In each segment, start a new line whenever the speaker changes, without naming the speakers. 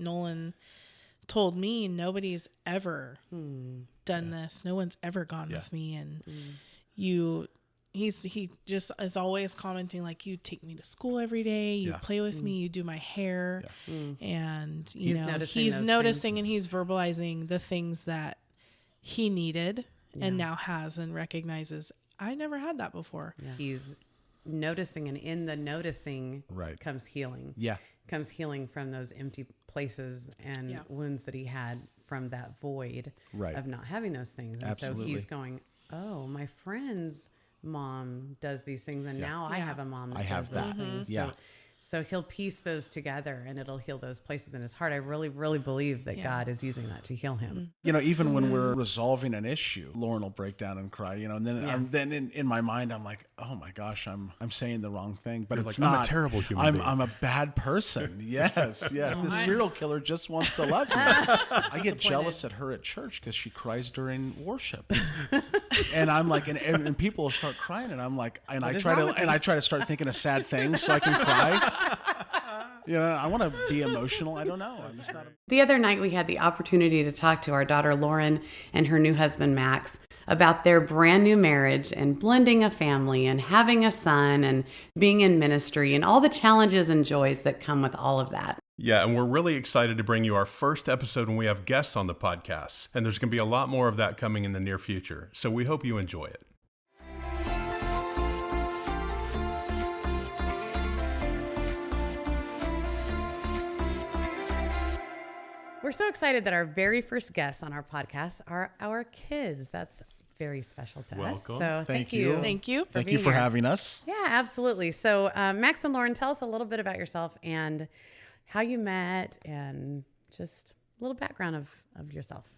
Nolan told me nobody's ever done this. No one's ever gone with me. And he just is always commenting like, you take me to school every day, you play with me, you do my hair. And he's noticing and he's verbalizing the things that he needed and now has and recognizes, I never had that before.
He's noticing, and in the noticing comes healing. Comes healing from those empty places and wounds that he had from that void of not having those things. And so he's going, oh, my friend's mom does these things, and now I have a mom that does those things. So he'll piece those together, and it'll heal those places in his heart. I really, really believe that God is using that to heal him.
You know, even when we're resolving an issue, Lauren will break down and cry. You know, and then then in my mind, I'm like, oh my gosh, I'm saying the wrong thing, but it's not.
I'm a terrible human being.
I'm a bad person. Yes. The serial killer just wants to love me. I get jealous at her at church because she cries during worship, and I'm like, and people will start crying, and I'm like, and I try to start thinking of sad things so I can cry. You know, I want to be emotional. I don't know. I'm just not.
The other night we had the opportunity to talk to our daughter Lauren and her new husband Max about their brand new marriage and blending a family and having a son and being in ministry and all the challenges and joys that come with all of that.
Yeah, and we're really excited to bring you our first episode when we have guests on the podcast. And there's going to be a lot more of that coming in the near future. So we hope you enjoy it.
We're so excited that our very first guests on our podcast are our kids. That's very special to us. So thank you.
Thank you.
Thank you for having us.
Yeah, absolutely. So Max and Lauren, tell us a little bit about yourself and how you met and just a little background of yourself.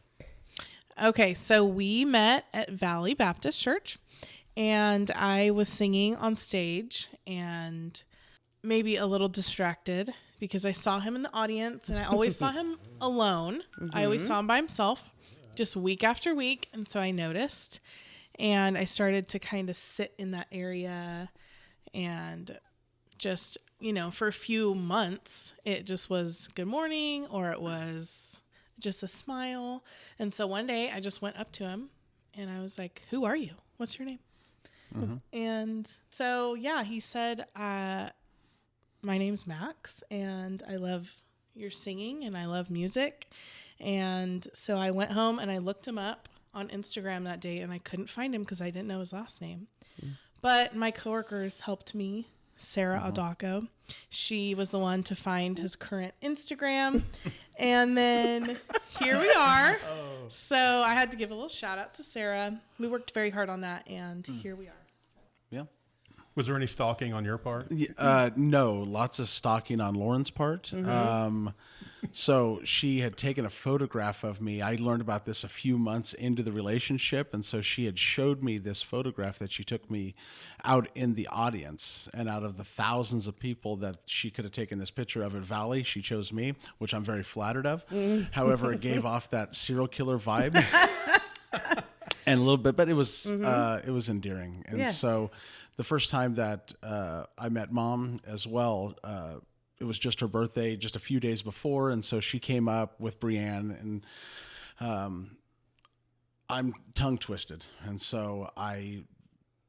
Okay, so we met at Valley Baptist Church, and I was singing on stage and maybe a little distracted because I saw him in the audience, and I always saw him alone. I always saw him by himself, just week after week. And so I noticed, and I started to kind of sit in that area, and just, you know, for a few months, it just was good morning, or it was just a smile. And so one day I just went up to him and I was like, who are you? What's your name? And so, yeah, he said, my name's Max, and I love your singing, and I love music. And so I went home and I looked him up on Instagram that day, and I couldn't find him because I didn't know his last name. But my coworkers helped me. Sarah Adako. She was the one to find his current Instagram. And then here we are. So I had to give a little shout out to Sarah. We worked very hard on that, and here we are.
Yeah.
Was there any stalking on your part?
No, lots of stalking on Lauren's part. So she had taken a photograph of me. I learned about this a few months into the relationship. And so she had showed me this photograph that she took me out in the audience. And out of the thousands of people that she could have taken this picture of at Valley, she chose me, which I'm very flattered of. However, it gave off that serial killer vibe. And a little bit, but it was endearing. And so the first time that I met Mom as well, it was just her birthday just a few days before. And so she came up with Brianne, and I'm tongue twisted. And so I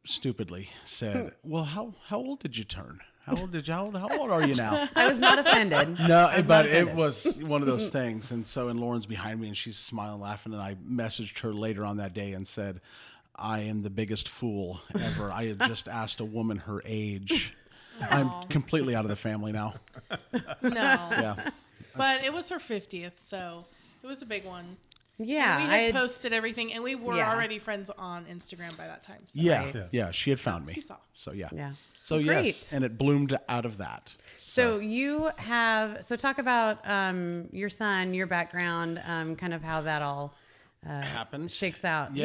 stupidly said, well, how old did you turn? How old are you now?
I was not offended.
No, but it was one of those things. And so, and Lauren's behind me and she's smiling, laughing. And I messaged her later on that day and said, I am the biggest fool ever. I had just asked a woman her age. I'm completely out of the family now.
No.
Yeah.
But it was her 50th, so it was a big one.
Yeah.
And we had posted everything, and we were already friends on Instagram by that time. So.
Yeah. She had found me.
He saw.
So, yeah.
So, well,
yes. And it bloomed out of that.
So talk about your son, your background, kind of how that all
happened,
shakes out.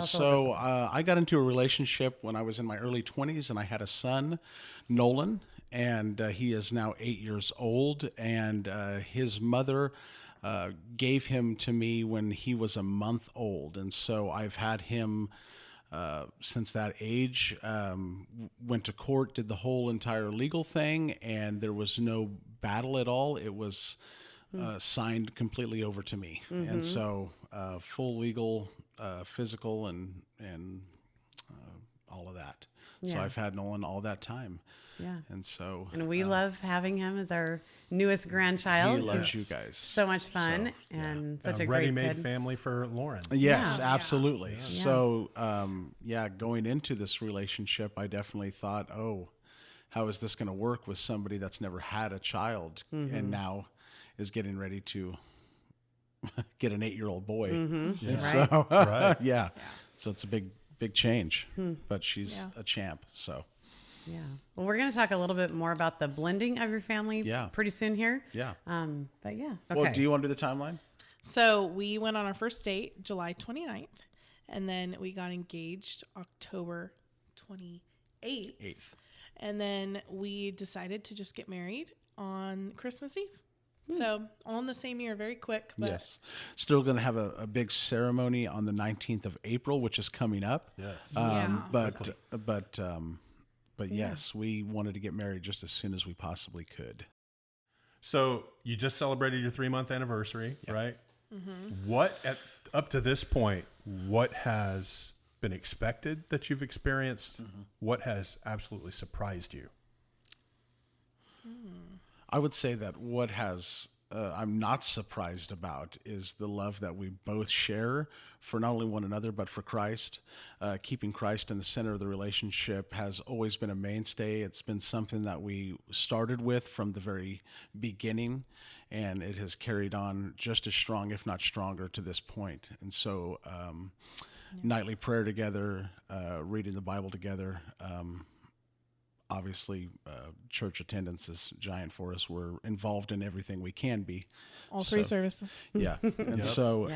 So I got into a relationship when I was in my early 20s, and I had a son, Nolan, and he is now 8 years old, and his mother gave him to me when he was a month old. And so I've had him since that age. Went to court, did the whole entire legal thing, and there was no battle at all. It was signed completely over to me. And so full legal, physical, and all of that. Yeah. So I've had Nolan all that time.
Yeah.
And
we love having him as our newest grandchild.
He loves you guys.
So much fun and such a great
ready-made
kid.
family for Lauren.
Yes, absolutely. Yeah. So, going into this relationship, I definitely thought, how is this going to work with somebody that's never had a child and now is getting ready to get an 8-year-old boy?
Yeah.
So, so it's a big change, but she's a champ. So.
Yeah. Well, we're going to talk a little bit more about the blending of your family pretty soon here.
Yeah.
But yeah.
Okay. Well, do you want to do the timeline?
So we went on our first date July 29th, and then we got engaged October 28th. And then we decided to just get married on Christmas Eve. So all in the same year, very quick. But
yes. Still going to have a big ceremony on the 19th of April, which is coming up.
Yes.
But yes, we wanted to get married just as soon as we possibly could.
So you just celebrated your 3-month anniversary, right? Mm-hmm. Up to this point, what has been expected that you've experienced? Mm-hmm. What has absolutely surprised you?
I would say that what has I'm not surprised about is the love that we both share for not only one another, but for Christ. Keeping Christ in the center of the relationship has always been a mainstay. It's been something that we started with from the very beginning, and it has carried on just as strong, if not stronger, to this point. And so nightly prayer together, reading the Bible together, obviously, church attendance is giant for us. We're involved in everything we can be.
All 3 services.
Yeah. And so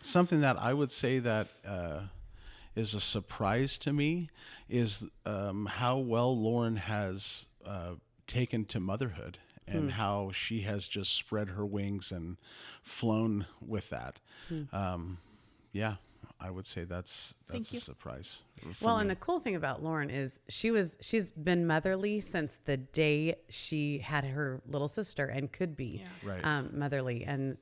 something that I would say that is a surprise to me is how well Lauren has taken to motherhood and how she has just spread her wings and flown with that. I would say that's a surprise.
Well, and the cool thing about Lauren is she's been motherly since the day she had her little sister and could be motherly and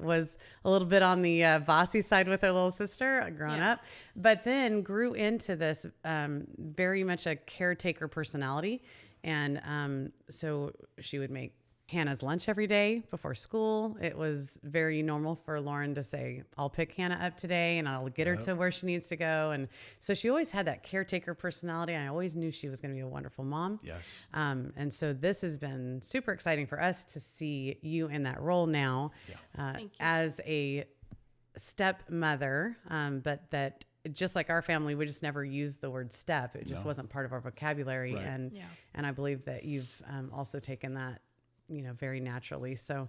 was a little bit on the bossy side with her little sister growing up, but then grew into this very much a caretaker personality. And so she would make Hannah's lunch every day before school. It was very normal for Lauren to say, I'll pick Hannah up today and I'll get her to where she needs to go. And so she always had that caretaker personality. And I always knew she was going to be a wonderful mom.
Yes.
And so this has been super exciting for us to see you in that role now as a stepmother, but that just like our family, we just never used the word step. It just wasn't part of our vocabulary. Right. And I believe that you've also taken that very naturally. So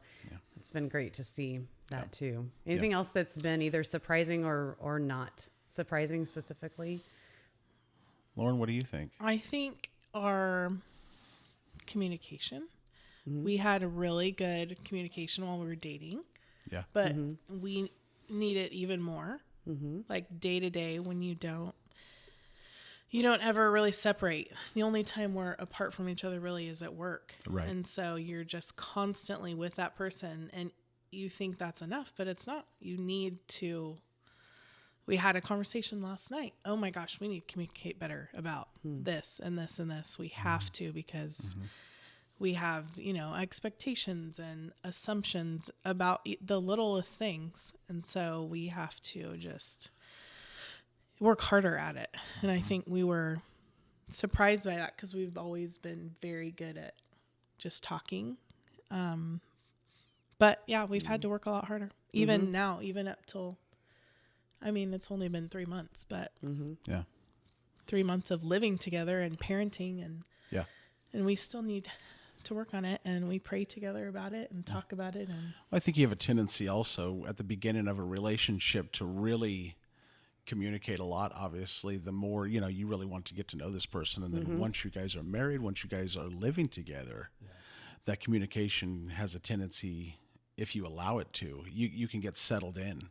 it's been great to see that too. Anything else that's been either surprising or not surprising specifically?
Lauren, what do you think?
I think our communication. We had a really good communication while we were dating. Yeah. But we need it even more. Like day to day when you don't ever really separate. The only time we're apart from each other really is at work. Right. And so you're just constantly with that person and you think that's enough, but it's not. You need to. We had a conversation last night. Oh my gosh, we need to communicate better about this and this and this. We have to, because we have, expectations and assumptions about the littlest things. And so we have to just work harder at it. And I think we were surprised by that because we've always been very good at just talking. But we've had to work a lot harder. Even now, even up till, it's only been 3 months, but 3 months of living together and parenting and we still need to work on it, and we pray together about it and talk about it. And
I think you have a tendency also at the beginning of a relationship to really communicate a lot. Obviously, the more you really want to get to know this person, and then once you guys are married, once you guys are living together, that communication has a tendency, if you allow it to, you can get settled in,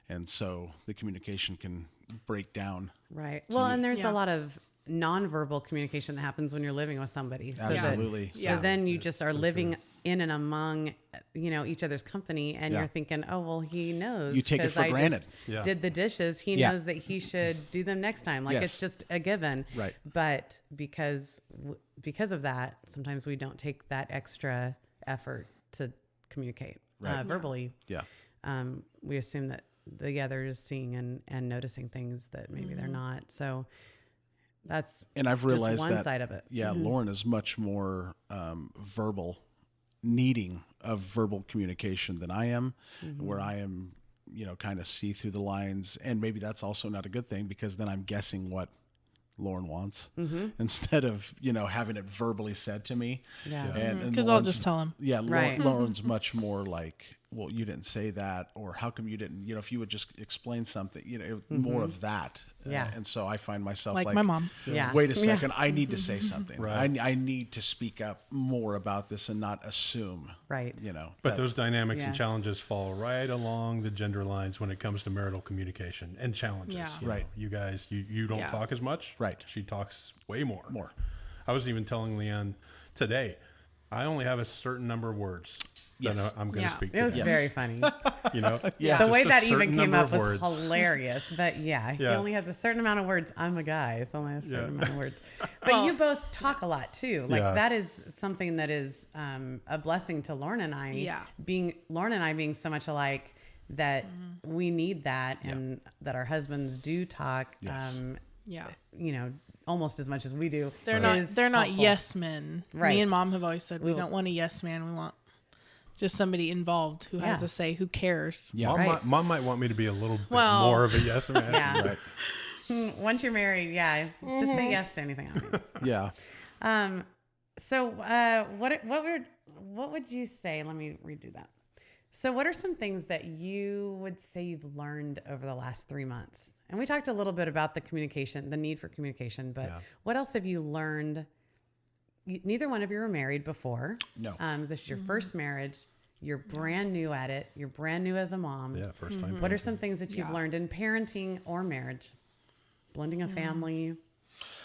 and so the communication can break down.
Right. Well, and there's a lot of nonverbal communication that happens when you're living with somebody. So
Absolutely.
So then you just are living in and among, each other's company, and you're thinking, oh, well, he knows.
You take it for granted.
Just did the dishes. He knows that he should do them next time. Like it's just a given.
Right.
But because of that, sometimes we don't take that extra effort to communicate verbally.
Yeah.
We assume that the other is seeing and noticing things that maybe they're not. So that's
and I've realized
just one
that,
side of it.
Yeah, Lauren is much more needing of verbal communication than I am, where I am, kind of see through the lines. And maybe that's also not a good thing, because then I'm guessing what Lauren wants instead of, having it verbally said to me.
Yeah.
And
because I'll just tell him.
Yeah. Lauren's much more like, well, you didn't say that, or how come you didn't, if you would just explain something, more of that.
Yeah.
And so I find myself
Like my mom.
Yeah.
Wait a second, I need to say something.
Right.
I need to speak up more about this and not assume.
Right.
But those dynamics and challenges fall right along the gender lines when it comes to marital communication and challenges.
Yeah.
Right.
You guys, you don't talk as much.
Right.
She talks way more.
More.
I was even telling Leanne today, I only have a certain number of words that I'm going to speak to.
It was very funny.
Yeah.
The way
Just a
that even
certain
came
number
up
of
was
words.
hilarious. But he only has a certain amount of words. I'm a guy, so I only have a certain amount of words. But you both talk a lot too. Like that is something that is a blessing to Lauren and I.
Yeah.
Lauren and I being so much alike that we need that, and that our husbands do talk.
Yeah.
Almost as much as we do.
They're not yes men.
Right.
Me and Mom have always said we don't want a yes man. We want just somebody involved who has a say, who cares.
Yeah.
Mom might want me to be a little bit more of a yes man.
Yeah.
Right.
Once you're married, just say yes to anything.
Yeah.
So what would you say? Let me redo that. So what are some things that you would say you've learned over the last 3 months? And we talked a little bit about the communication, the need for communication, but what else have you learned? Neither one of you were married before.
No.
This is your first marriage. You're brand new at it. You're brand new as a mom.
Yeah, first time.
What are some things that you've learned in parenting or marriage? Blending a family,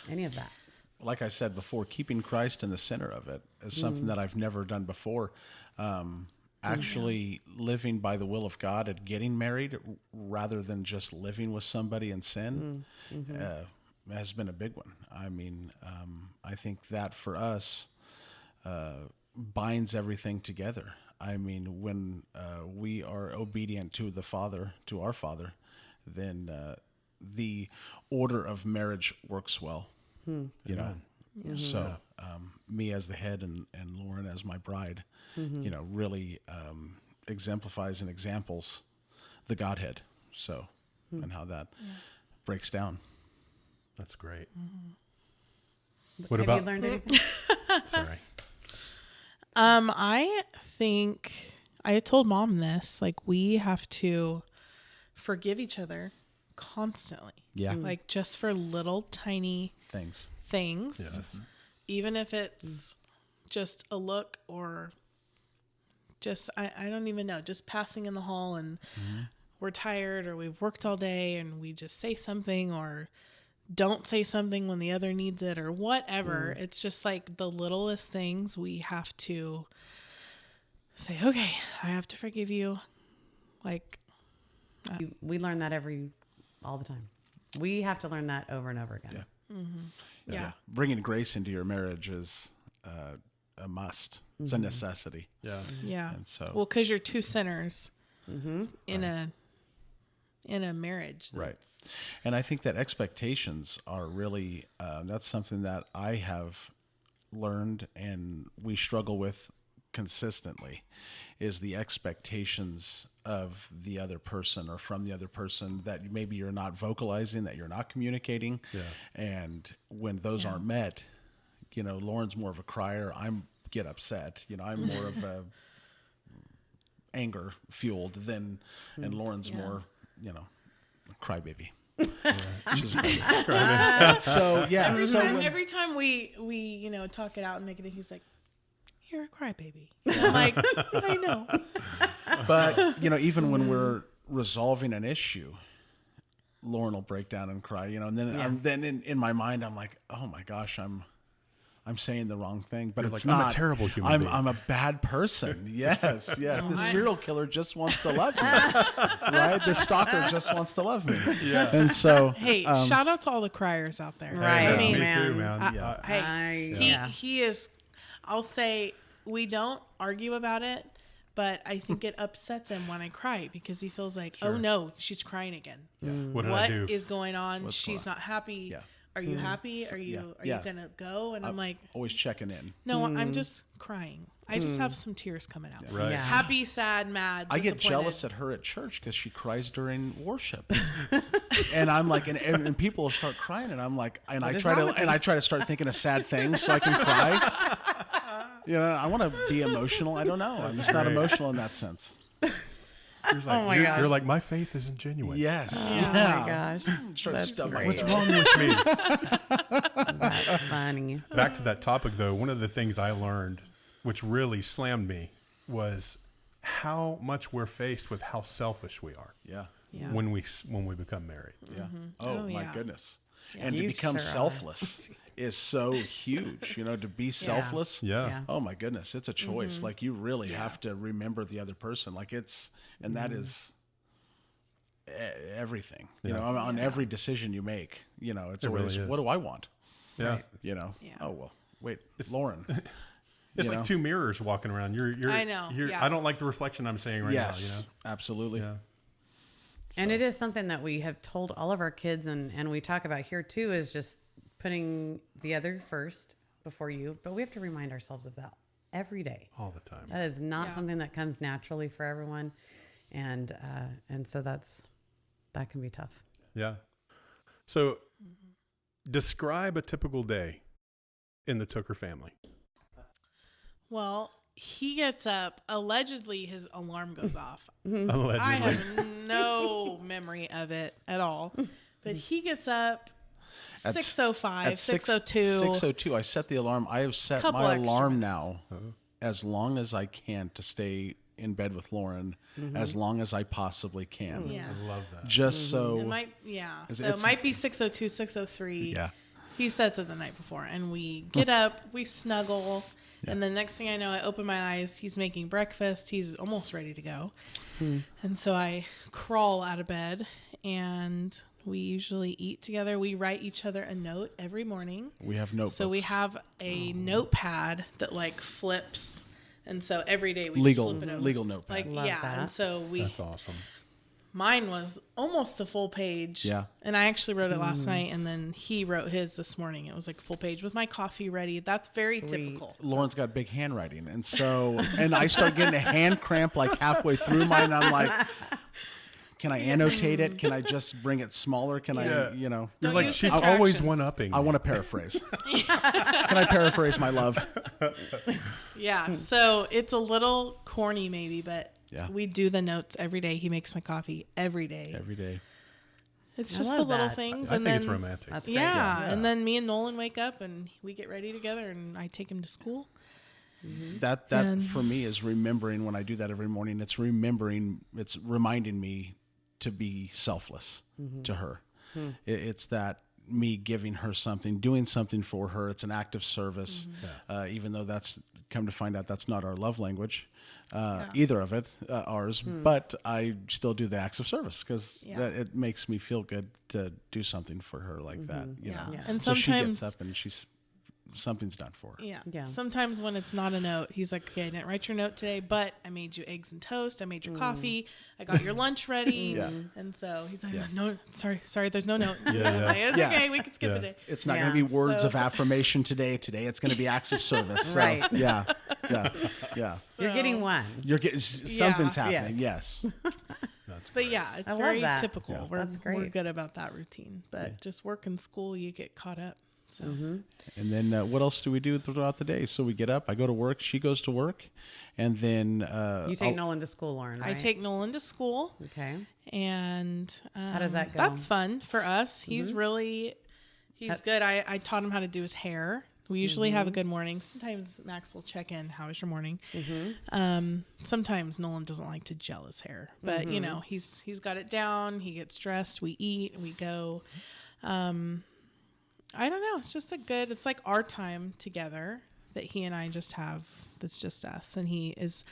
any of that?
Like I said before, keeping Christ in the center of it is something that I've never done before. Actually living by the will of God and getting married rather than just living with somebody in sin has been a big one. I mean, I think that for us binds everything together. I mean, when we are obedient to the Father, to our Father, then the order of marriage works well. So me as the head and Lauren as my bride, really exemplifies and examples the Godhead. So, and how that breaks down.
That's great.
What about you learned anything?
Sorry.
I think I told Mom this, like we have to forgive each other constantly.
Yeah.
Like just for little tiny
Things.
Yes.
Even if it's just a look or just, I don't even know, just passing in the hall and we're tired or we've worked all day and we just say something or don't say something when the other needs it or whatever. It's just like the littlest things we have to say, okay, I have to forgive you. Like,
we learn that all the time. We have to learn that over and over again.
Yeah.
Yeah.
Bringing grace into your marriage is a must. It's a necessity.
Yeah.
Yeah.
And so,
well, because you're two sinners in a marriage.
Right. And I think that expectations are really, that's something that I have learned and we struggle with consistently, is the expectations of the other person or from the other person that maybe you're not vocalizing, that you're not communicating.
Yeah.
And when those aren't met, Lauren's more of a crier. Get upset. I'm more of a anger fueled than, and Lauren's more, crybaby. So yeah.
Every time we talk it out and make it, he's like, "You're a crybaby." I'm like, I know.
But even when we're resolving an issue, Lauren will break down and cry. And then then in my mind I'm like, oh my gosh, I'm I'm saying the wrong thing, but
You're
it's
like,
not.
I'm a terrible human being.
I'm a bad person. Yes. The serial killer just wants to love me, right? The stalker just wants to love me.
Yeah.
And so,
Hey, shout out to all the criers out there.
Right.
I mean,
me
man.
too, man.
He is. I'll say we don't argue about it, but I think it upsets him when I cry because he feels like, oh no, she's crying again.
What did I do?
What is going on? She's not happy.
Yeah.
Are you happy? Are you gonna go? And I'm like,
always checking in.
no, I'm just crying. I just have some tears coming out.
Right.
Yeah.
Happy, sad, mad.
I get
disappointed.
jealous at her at church because she cries during worship, and I'm like, and people will start crying, and I'm like, and I try to start thinking of sad things so I can cry. I want to be emotional. I don't know. I'm just not emotional in that sense.
You're
like, my faith isn't genuine.
Yes.
Oh my gosh.
That's great.
What's wrong with me?
That's funny.
Back to that topic, though, one of the things I learned, which really slammed me, was how much we're faced with how selfish we are.
Yeah.
When we become married.
Yeah.
Mm-hmm.
Oh my goodness. And
You
to become
sure are.
selfless is so huge. To be selfless.
Yeah.
Oh my goodness, it's a choice. Like you really have to remember the other person. Like that is everything. On every decision you make. It's always
really is.
what do I want?
Yeah.
Right.
Oh well, wait, it's Lauren.
It's like two mirrors walking around. You're
I know.
I don't like the reflection I'm seeing right now.
Absolutely.
Yeah.
And it is something that we have told all of our kids, and we talk about here too, is just putting the other first before you. But we have to remind ourselves of that every day.
All the time.
That is not something that comes naturally for everyone, and so that can be tough.
Yeah. So, describe a typical day in the Tooker family.
Well, he gets up. Allegedly, his alarm goes off.
Allegedly.
I have no memory of it at all. But he gets up 6:05, 6:02.
6:02. I set the alarm. I have set
Couple
my
extra
alarm
minutes.
now as long as I can to stay in bed with Lauren as long as I possibly can.
Yeah.
I love that.
Just so
It might, so it might be 6:02, 6:03.
Yeah.
He sets it the night before, and we get up, we snuggle, and the next thing I know, I open my eyes. He's making breakfast. He's almost ready to go, and so I crawl out of bed, and we usually eat together. We write each other a note every morning.
We have notebooks.
So we have a notepad that like flips, and so every day we
legal
just flip it over.
legal notepad.
Like
Love that.
and so
That's awesome.
mine was almost a full page.
Yeah.
And I actually wrote it last night, and then he wrote his this morning. It was like a full page with my coffee ready. That's very typical.
Lauren's got big handwriting, and so I start getting a hand cramp like halfway through mine. And I'm like, can I annotate it? Can I just bring it smaller? Can I,
You're
Don't
like,
use
she's
distractions.
always one-upping.
I want to paraphrase. Can I paraphrase my love?
Yeah. So it's a little corny maybe, but
Yeah.
we do the notes every day. He makes my coffee every day.
Every day.
It's
I
just the
love
little
that.
things.
I
and
think
then,
it's romantic.
That's great.
yeah. And then me and Nolan wake up and we get ready together, and I take him to school.
That
And-
for me is remembering when I do that every morning. It's reminding me to be selfless to her. It's that me giving her something, doing something for her. It's an act of service, even though that's come to find out that's not our love language, either of it, ours. But I still do the acts of service because it makes me feel good to do something for her like that. You know,
Yeah.
And
so she
sometimes
gets up and something's done for her.
Yeah.
Yeah.
Sometimes when it's not a note, he's like, okay, I didn't write your note today, but I made you eggs and toast. I made your coffee. I got your lunch ready.
Yeah.
And so he's like, no, sorry, there's no note.
Yeah.
I'm like, it's
Yeah.
okay, we can skip a day.
It's not
Yeah.
going to be words
So-
of affirmation today. Today it's going to be acts of service. So,
Right.
Yeah.
You're getting
So-
one.
You're getting something's
Yeah.
happening. Yes.
That's
But yeah, it's
I love
very
that.
typical.
Yeah.
We're
That's great.
good about that routine. But just work and school, you get caught up. So
And then what else do we do throughout the day? So we get up, I go to work, she goes to work, and then
You take Nolan to school, Lauren, right?
I take Nolan to school,
Okay.
and
How does that go?
That's fun for us. He's good. I taught him how to do his hair. We usually have a good morning. Sometimes Max will check in. How was your morning? Sometimes Nolan doesn't like to gel his hair, but you know he's got it down. He gets dressed. We eat. We go. I don't know. It's just it's like our time together that he and I just have. That's just us. And he is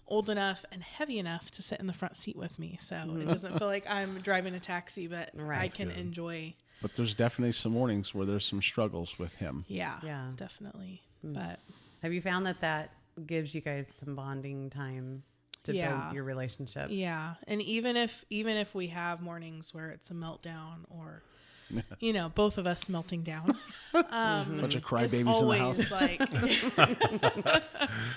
old enough and heavy enough to sit in the front seat with me. So it doesn't feel like I'm driving a taxi, but I can enjoy.
But there's definitely some mornings where there's some struggles with him.
Yeah, definitely. But
have you found that gives you guys some bonding time to build your relationship?
Yeah. And even if we have mornings where it's a meltdown or both of us melting down.
Bunch of crybabies
in the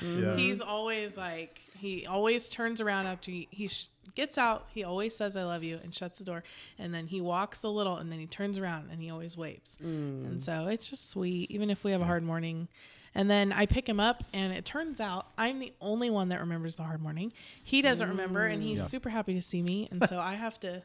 house. He's always like, he always turns around after he gets out. He always says, I love you, and shuts the door. And then he walks a little, and then he turns around, and he always waves. And so it's just sweet, even if we have a hard morning. And then I pick him up, and it turns out I'm the only one that remembers the hard morning. He doesn't remember, and he's super happy to see me. And so I have to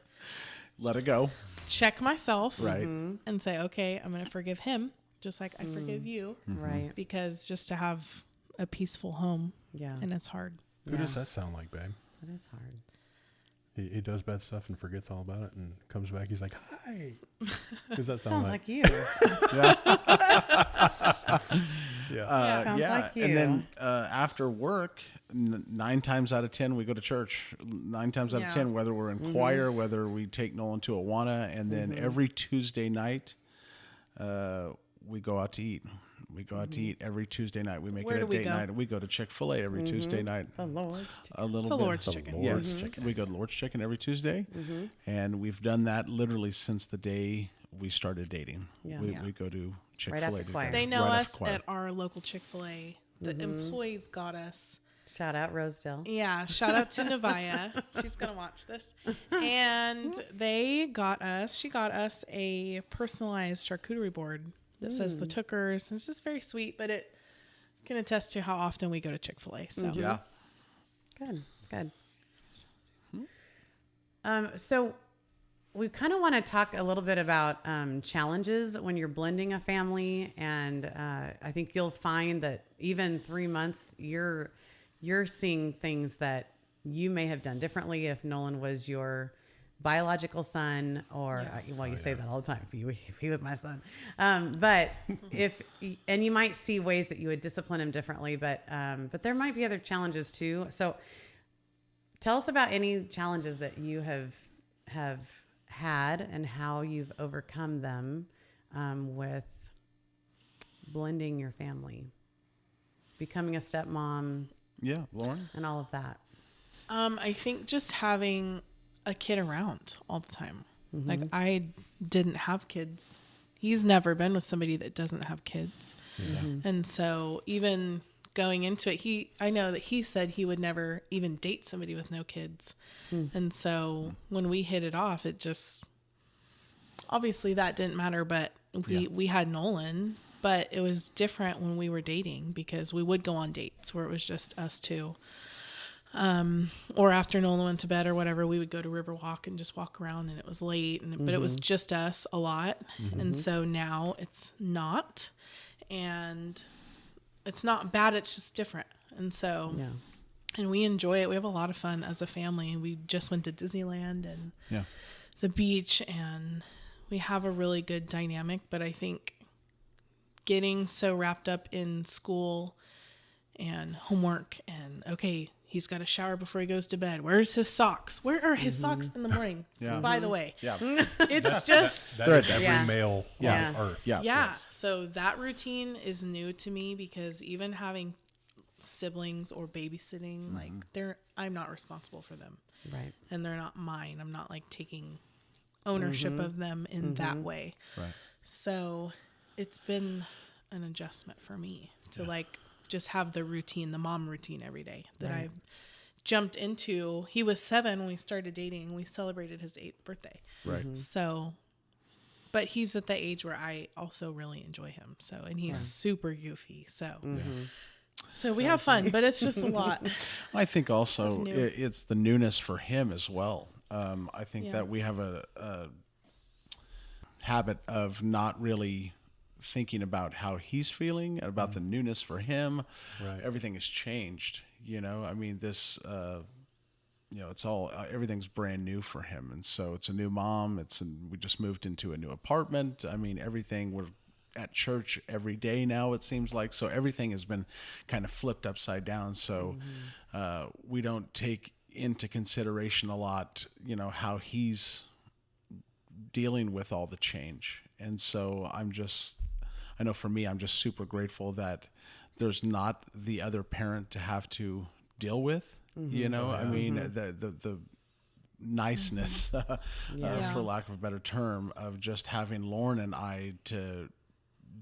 let it go.
Check myself, and say, okay, I'm going to forgive him just like I forgive you,
right?
Because just to have a peaceful home, and it's hard.
Who does that sound like, babe?
That is hard.
He does bad stuff and forgets all about it and comes back. He's like, hi. Who's that
sound
sounds
like?
You.
Sounds like you.
And then after work, 9 times out of 10, we go to church. 9 times out of 10, whether we're in choir, whether we take Nolan to Awana, and then every Tuesday night, we go out to eat. We go out to eat every Tuesday night. We make it a date night. We go to Chick-fil-A every Tuesday night.
The Lord's Chicken.
A little
it's
bit.
Lord's Chicken.
Yes, we go to Lord's Chicken every Tuesday, and we've done that literally since the day we started dating. We go to Chick-fil-A.
Right
they know us at our local Chick-fil-A. The employees got us.
Shout out Rosedale.
Yeah, shout out to Nevaeh. She's going to watch this. And she got us a personalized charcuterie board that says the Tookers. It's just very sweet, but it can attest to how often we go to Chick-fil-A. So
Good. So we kind of want to talk a little bit about challenges when you're blending a family. And I think you'll find that even 3 months, you're seeing things that you may have done differently if Nolan was your biological son, or you say that all the time if he was my son, but and you might see ways that you would discipline him differently, but there might be other challenges too. So tell us about any challenges that you have had and how you've overcome them with blending your family, becoming a stepmom,
Lauren,
and all of that.
I think just having a kid around all the time. Like, I didn't have kids. He's never been with somebody that doesn't have kids. And so even going into it, I know that he said he would never even date somebody with no kids. And so when we hit it off, it just, obviously that didn't matter, but we had Nolan, but it was different when we were dating because we would go on dates where it was just us two. Or after Nolan went to bed or whatever, we would go to Riverwalk and just walk around, and it was late, but it was just us a lot. And so now it's not, and it's not bad. It's just different. And so, and we enjoy it. We have a lot of fun as a family. We just went to Disneyland and the beach, and we have a really good dynamic, but I think getting so wrapped up in school and homework and he's got to shower before he goes to bed. Where's his socks? Where are his socks in the morning? By the way, it's just
that is every male on earth.
So that routine is new to me because even having siblings or babysitting, like I'm not responsible for them,
right?
And they're not mine. I'm not like taking ownership of them in that way, right? So it's been an adjustment for me to just have the routine, the mom routine every day that I jumped into. He was 7 when we started dating. We celebrated his 8th birthday.
Right.
So, but he's at the age where I also really enjoy him. So, and he's super goofy. So, so we have fun, but it's just a lot.
I think also it's the newness for him as well. I think that we have a habit of not really thinking about how he's feeling, about the newness for him. Right. Everything has changed, I mean, this, it's all, everything's brand new for him. And so it's a new mom. We just moved into a new apartment. I mean, everything, we're at church every day now, it seems like. So everything has been kind of flipped upside down. So we don't take into consideration a lot, how he's dealing with all the change. And so I know for me, I'm just super grateful that there's not the other parent to have to deal with, I mean, the niceness, for lack of a better term, of just having Lauren and I to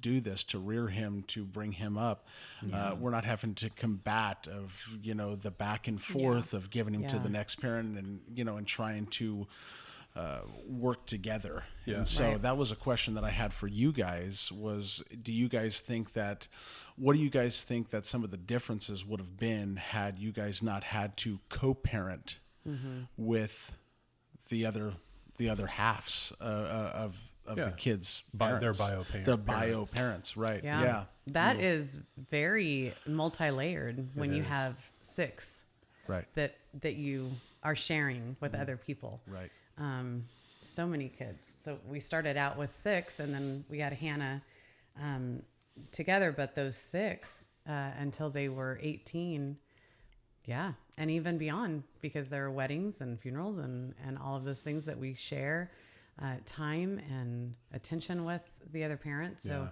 do this, to rear him, to bring him up. We're not having to combat of, the back and forth of giving him to the next parent and, and trying to work together. And so that was a question that I had for you guys was, what do you guys think that some of the differences would have been had you guys not had to co-parent with the other halves of the kids' parents. Their bio parents, right?
Yeah. That is very multi-layered when you have 6 that you are sharing with other people.
Right.
So many kids. So we started out with 6 and then we had Hannah together, but those 6 until they were 18. Yeah. And even beyond, because there are weddings and funerals and all of those things that we share time and attention with the other parent. So,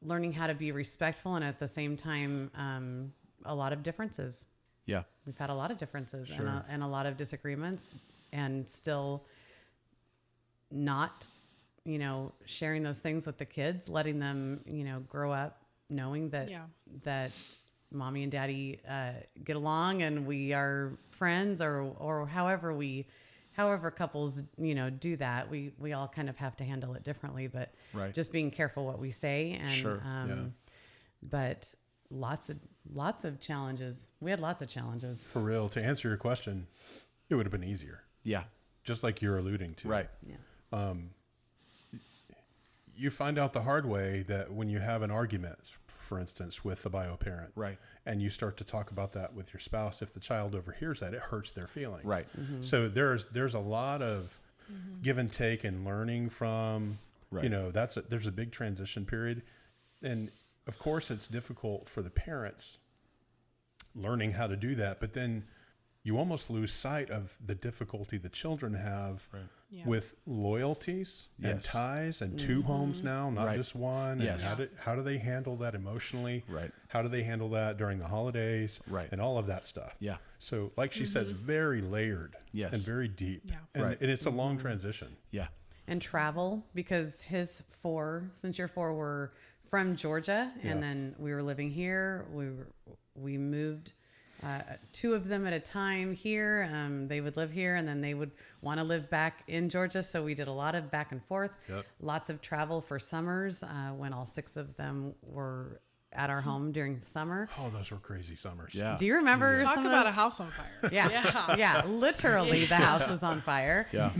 learning how to be respectful and at the same time, a lot of differences.
Yeah.
We've had a lot of differences and a lot of disagreements and still not, sharing those things with the kids, letting them, grow up knowing that mommy and daddy get along and we are friends or however couples, do that. We all kind of have to handle it differently, but just being careful what we say and, but lots of challenges. We had lots of challenges.
For real. To answer your question, it would have been easier.
Yeah.
Just like you're alluding to.
Right.
Yeah.
You find out the hard way that when you have an argument, for instance, with the bio parent,
right,
and you start to talk about that with your spouse, if the child overhears that, it hurts their feelings.
Right.
So there's a lot of give and take and learning from, there's a big transition period. And of course it's difficult for the parents learning how to do that, but then you almost lose sight of the difficulty the children have with loyalties and ties and 2 homes now, not just one.
Yes.
And how do they handle that emotionally?
Right.
How do they handle that during the holidays?
Right.
And all of that stuff.
Yeah.
So like she said, it's very layered and very deep.
Yeah.
And, and it's a long transition.
Yeah.
And travel, because his 4, since your 4 were from Georgia and then we were living here, we moved 2 of them at a time here. They would live here and then they would want to live back in Georgia. So we did a lot of back and forth, lots of travel for summers when all 6 of them were at our home during the summer.
Oh, those were crazy summers.
Yeah.
Do you remember
Talk
some
about
of those?
a house on fire.
Yeah. Literally the house was on fire.
Yeah.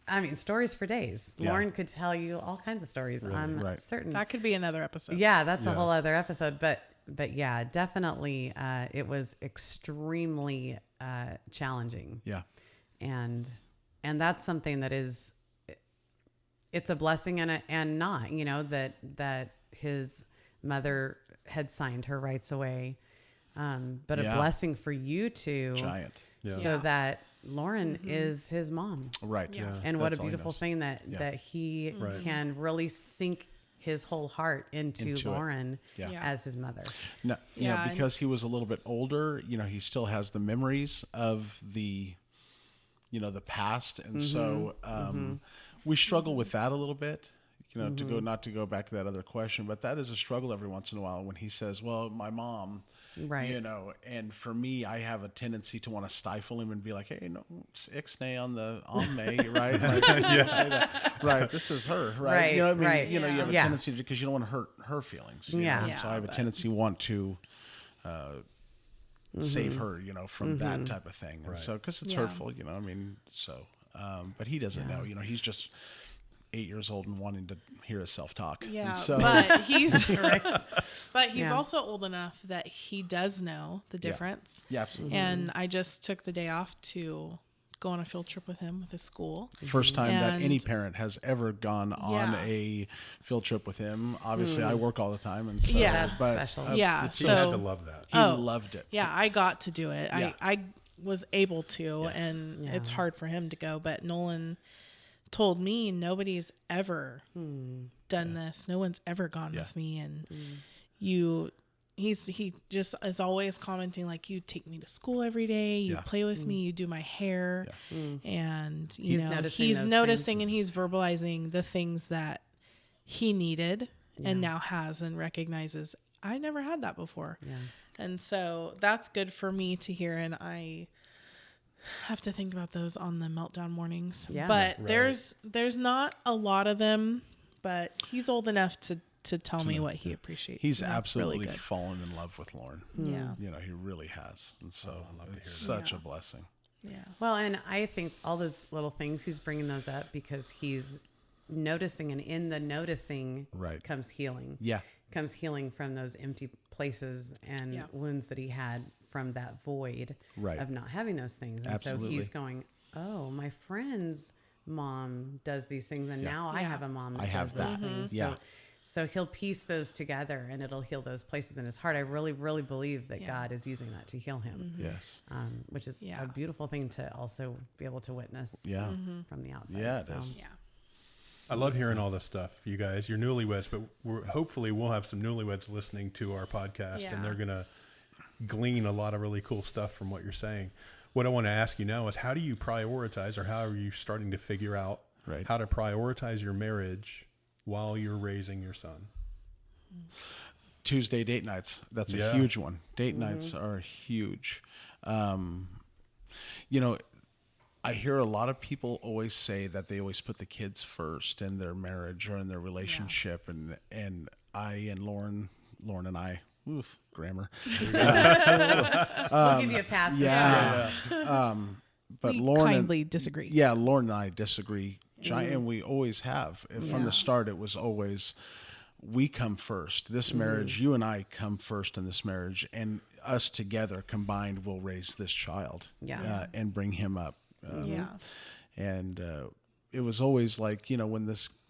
And stories for days.
Yeah.
Lauren could tell you all kinds of stories.
Really?
I'm certain.
That could be another episode.
Yeah, that's a whole other episode. But yeah, definitely, it was extremely challenging.
Yeah.
And that's something that it's a blessing and not, that his mother had signed her rights away, but a blessing for you two.
Giant. Yeah.
So that Lauren is his mom.
Right.
Yeah.
And what a beautiful thing that he can really sink his whole heart into Lauren as his mother.
No, because he was a little bit older, he still has the memories of the past. And so we struggle with that a little bit, not to go back to that other question, but that is a struggle every once in a while when he says, well, my mom, and for me, I have a tendency to want to stifle him and be like, hey, no, ixnay on me, right? Like, say that. Right. This is her, right? You know what I mean? You have a tendency to, because you don't want to hurt her feelings. And so I have a tendency want to save her, from that type of thing. And so, because it's hurtful, but he doesn't know, he's just 8 years old and wanting to hear his self-talk.
Yeah,
so,
but he's also old enough that he does know the difference.
Yeah, absolutely.
And I just took the day off to go on a field trip with him with his school.
First time that any parent has ever gone on a field trip with him. Obviously, I work all the time, and so
that's special.
He had to love that.
He loved it.
Yeah, I got to do it.
Yeah.
I was able to, and it's hard for him to go. But Nolan told me nobody's ever done this. No one's ever gone with me, and he just is always commenting like, you take me to school every day, you play with me, you do my hair, and he's noticing and he's verbalizing the things that he needed and now has and recognizes, I never had that before. And so that's good for me to hear, and I have to think about those on the meltdown mornings. But there's not a lot of them, but he's old enough to tell me what he appreciates.
He's absolutely fallen in love with Lauren.
Yeah.
He really has. And so it's such a blessing.
Yeah.
Well, and I think all those little things, he's bringing those up because he's noticing, and in the noticing comes healing. Yeah. Comes healing from those empty places and wounds that he had from that void of not having those things. And so he's going, oh, my friend's mom does these things, and now I have a mom that does those things. So he'll piece those together, and it'll heal those places in his heart. I really, really believe that God is using that to heal him.
Yes.
Which is a beautiful thing to also be able to witness from the outside.
Yeah, it is.
Yeah.
I love hearing all this stuff, you guys. You're newlyweds, but hopefully we'll have some newlyweds listening to our podcast, and they're going to glean a lot of really cool stuff from what you're saying. What I want to ask you now is, how do you prioritize, or how are you starting to figure out how to prioritize your marriage while you're raising your son?
Tuesday date nights. That's a huge one. Date nights are huge. I hear a lot of people always say that they always put the kids first in their marriage or in their relationship. And Lauren and I, grammar.
We'll give you a pass.
But
we
Lauren
kindly disagree.
Yeah, Lauren and I disagree. And we always have. From the start, it was always, we come first. This marriage, you and I come first in this marriage, and us together combined will raise this child and bring him up. And it was always like,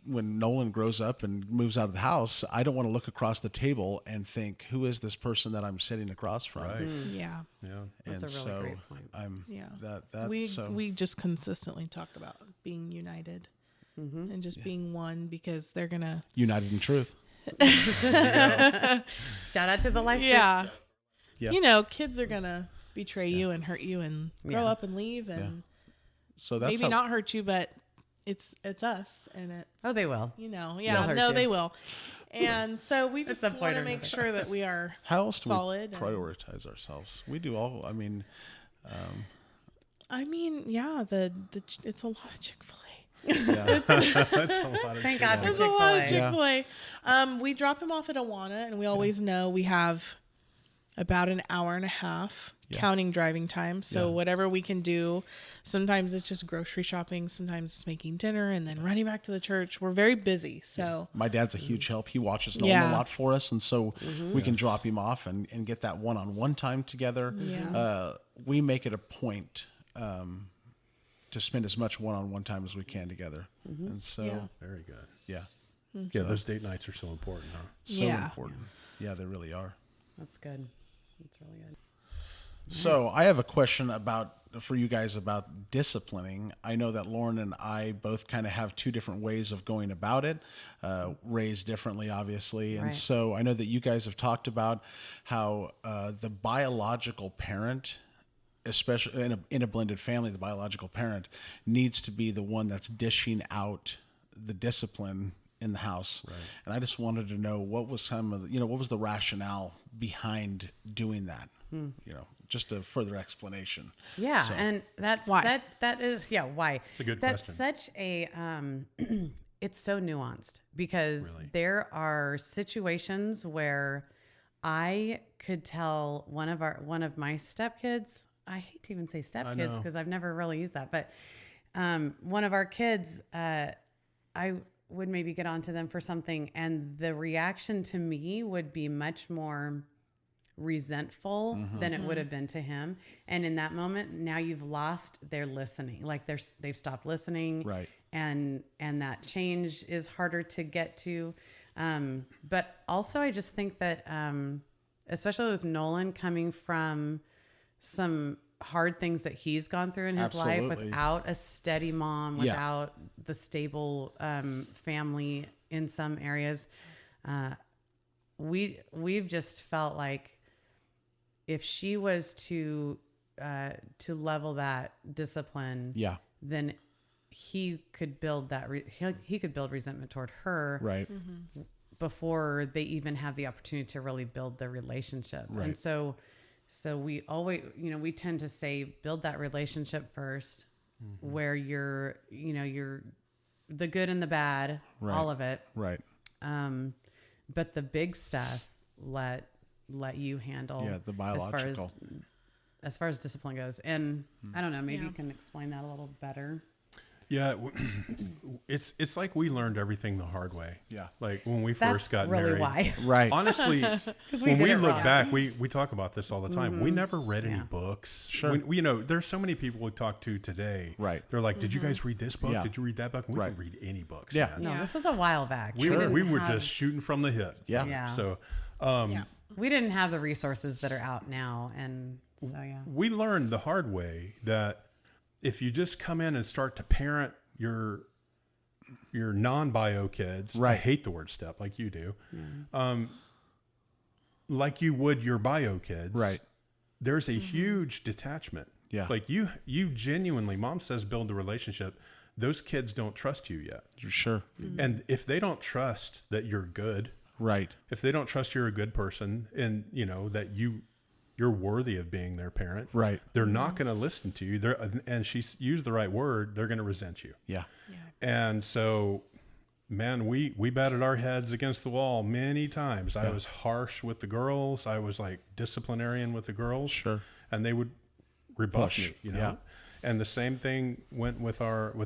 when Nolan grows up and moves out of the house, I don't want to look across the table and think, who is this person that I'm sitting across from?
Right.
Yeah.
That's a really great point.
We just consistently talk about being united and just being one, because they're gonna
united in truth.
Shout out to the life group.
Kids are gonna betray you and hurt you and grow up and leave, and
so that's
maybe not hurt you, but it's us, and it's
they will.
They will. And so we just want to make sure that we are
how else do
solid
we prioritize ourselves? We do all.
it's a lot of Chick-fil-A.
That's a lot of
Thank God for
There's
Chick-fil-A.
a lot of Chick-fil-A. We drop him off at Awana, and we always know we have about an hour and a half counting driving time. So whatever we can do, sometimes it's just grocery shopping, sometimes it's making dinner and then running back to the church. We're very busy. So
my dad's a huge help. He watches Nolan a lot for us, and so we can drop him off and get that one-on-one time together. We make it a point to spend as much one-on-one time as we can together. And so
very good.
Yeah,
those date nights are so important, huh?
So important. Yeah, they really are.
That's good. That's really good.
So I have a question for you guys about disciplining. I know that Lauren and I both kind of have two different ways of going about it, raised differently, obviously. And so I know that you guys have talked about how the biological parent, especially in a blended family, the biological parent needs to be the one that's dishing out the discipline in the house. And I just wanted to know what was what was the rationale behind doing that? Just a further explanation.
Yeah. So, and that's why. Why?
It's a good question.
That's such a, it's so nuanced, because there are situations where I could tuld one of my stepkids, I hate to even say stepkids because I've never really used that, but one of our kids, I would maybe get onto them for something, and the reaction to me would be much more resentful than it would have been to him. And in that moment, now you've lost their listening. Like they've stopped listening.
Right.
And that change is harder to get to. But also I just think that, especially with Nolan coming from some hard things that he's gone through in his life without a steady mom, without the stable, family in some areas, we've just felt like if she was to level that discipline, then he could build that he could build resentment toward her,
right,
before they even have the opportunity to really build the relationship.
Right.
And so we always, we tend to say build that relationship first, where you're the good and the bad, all of it,
right.
But the big stuff let you handle.
Yeah, the biological.
As far as discipline goes. And I don't know, maybe you can explain that a little better.
Yeah, it's like we learned everything the hard way.
Yeah,
like when we first got married.
Why?
Right.
Honestly, when we look back, we talk about this all the time. We never read any books.
Sure.
There's so many people we talk to today.
Right.
They're like, "Did you guys read this book?
Yeah.
Did you read that book?" We didn't read any books.
Yeah.
Man.
No, this is a while back.
We were just shooting from the hip.
Yeah.
Yeah.
So,
we didn't have the resources that are out now, and so
we learned the hard way that if you just come in and start to parent your non-bio kids,
right.
I hate the word step like you do, like you would your bio kids,
right?
There's a huge detachment.
Yeah,
like you genuinely, mom says build the relationship. Those kids don't trust you yet.
Sure.
And if they don't trust that you're good,
right?
If they don't trust you're a good person, and that you're worthy of being their parent,
right?
They're not going to listen to you. And she used the right word. They're going to resent you.
Yeah.
And so, man, we batted our heads against the wall many times. I was harsh with the girls. I was like disciplinarian with the girls.
Sure.
And they would rebuff me,
Yeah.
And the same thing went with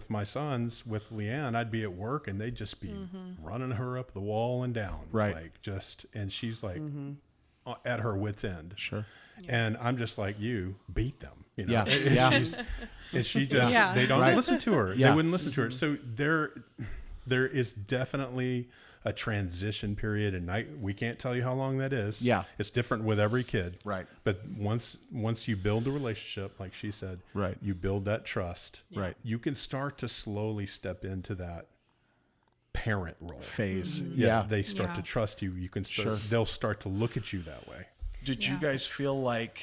my sons, with Leanne. I'd be at work and they'd just be running her up the wall and down.
Right.
And she's like at her wit's end.
Sure.
And I'm just like, you beat them,
Yeah.
And she just, they don't listen to her.
Yeah.
They wouldn't listen to her. So there is definitely a transition period, and we can't tell you how long that is.
Yeah.
It's different with every kid.
Right.
But once you build the relationship, like she said,
right,
you build that trust.
Right.
You can start to slowly step into that parent role
phase.
They start to trust you. You can start, they'll start to look at you that way.
Did you guys feel like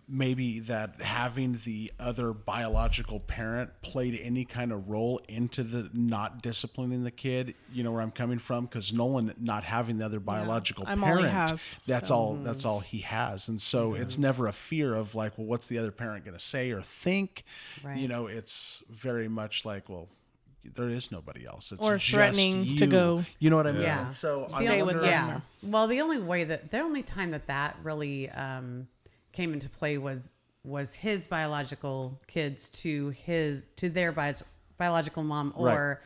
maybe that having the other biological parent played any kind of role into the not disciplining the kid? You know where I'm coming from? Because Nolan not having the other biological parent,
all he has,
that's all he has. And so it's never a fear of like, well, what's the other parent going to say or think? Right. It's very much like, well, there is nobody else. It's
or
just
threatening
you.
to go.
You know what I mean?
Yeah.
So
stay with them.
Yeah. Well, the only time that really came into play was his biological kids to their biological mom, or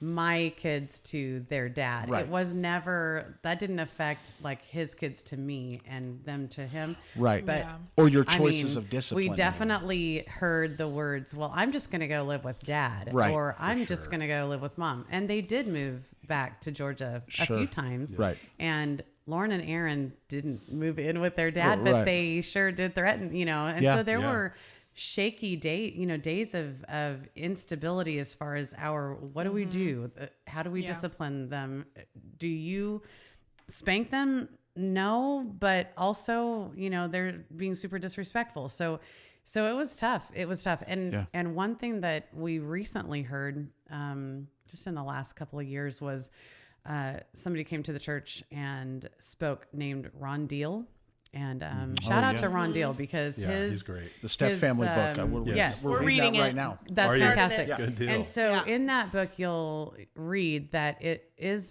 my kids to their dad.
Right.
It was never, that didn't affect like his kids to me and them to him.
Right.
But
or your choices of discipline.
We definitely heard the words, well, I'm just going to go live with dad, or I'm just going to go live with mom. And they did move back to Georgia a few times.
Right.
And Lauren and Aaron didn't move in with their dad, but they sure did threaten, and so there were shaky days of instability as far as what do we do? How do we discipline them? Do you spank them? No, but also, they're being super disrespectful. So it was tough. And one thing that we recently heard, just in the last couple of years was, somebody came to the church and spoke named Ron Deal. And shout out to Ron Deal, because
he's great.
The Step Family book. We're reading it right now.
That's fantastic.
Good deal.
And so in that book, you'll read that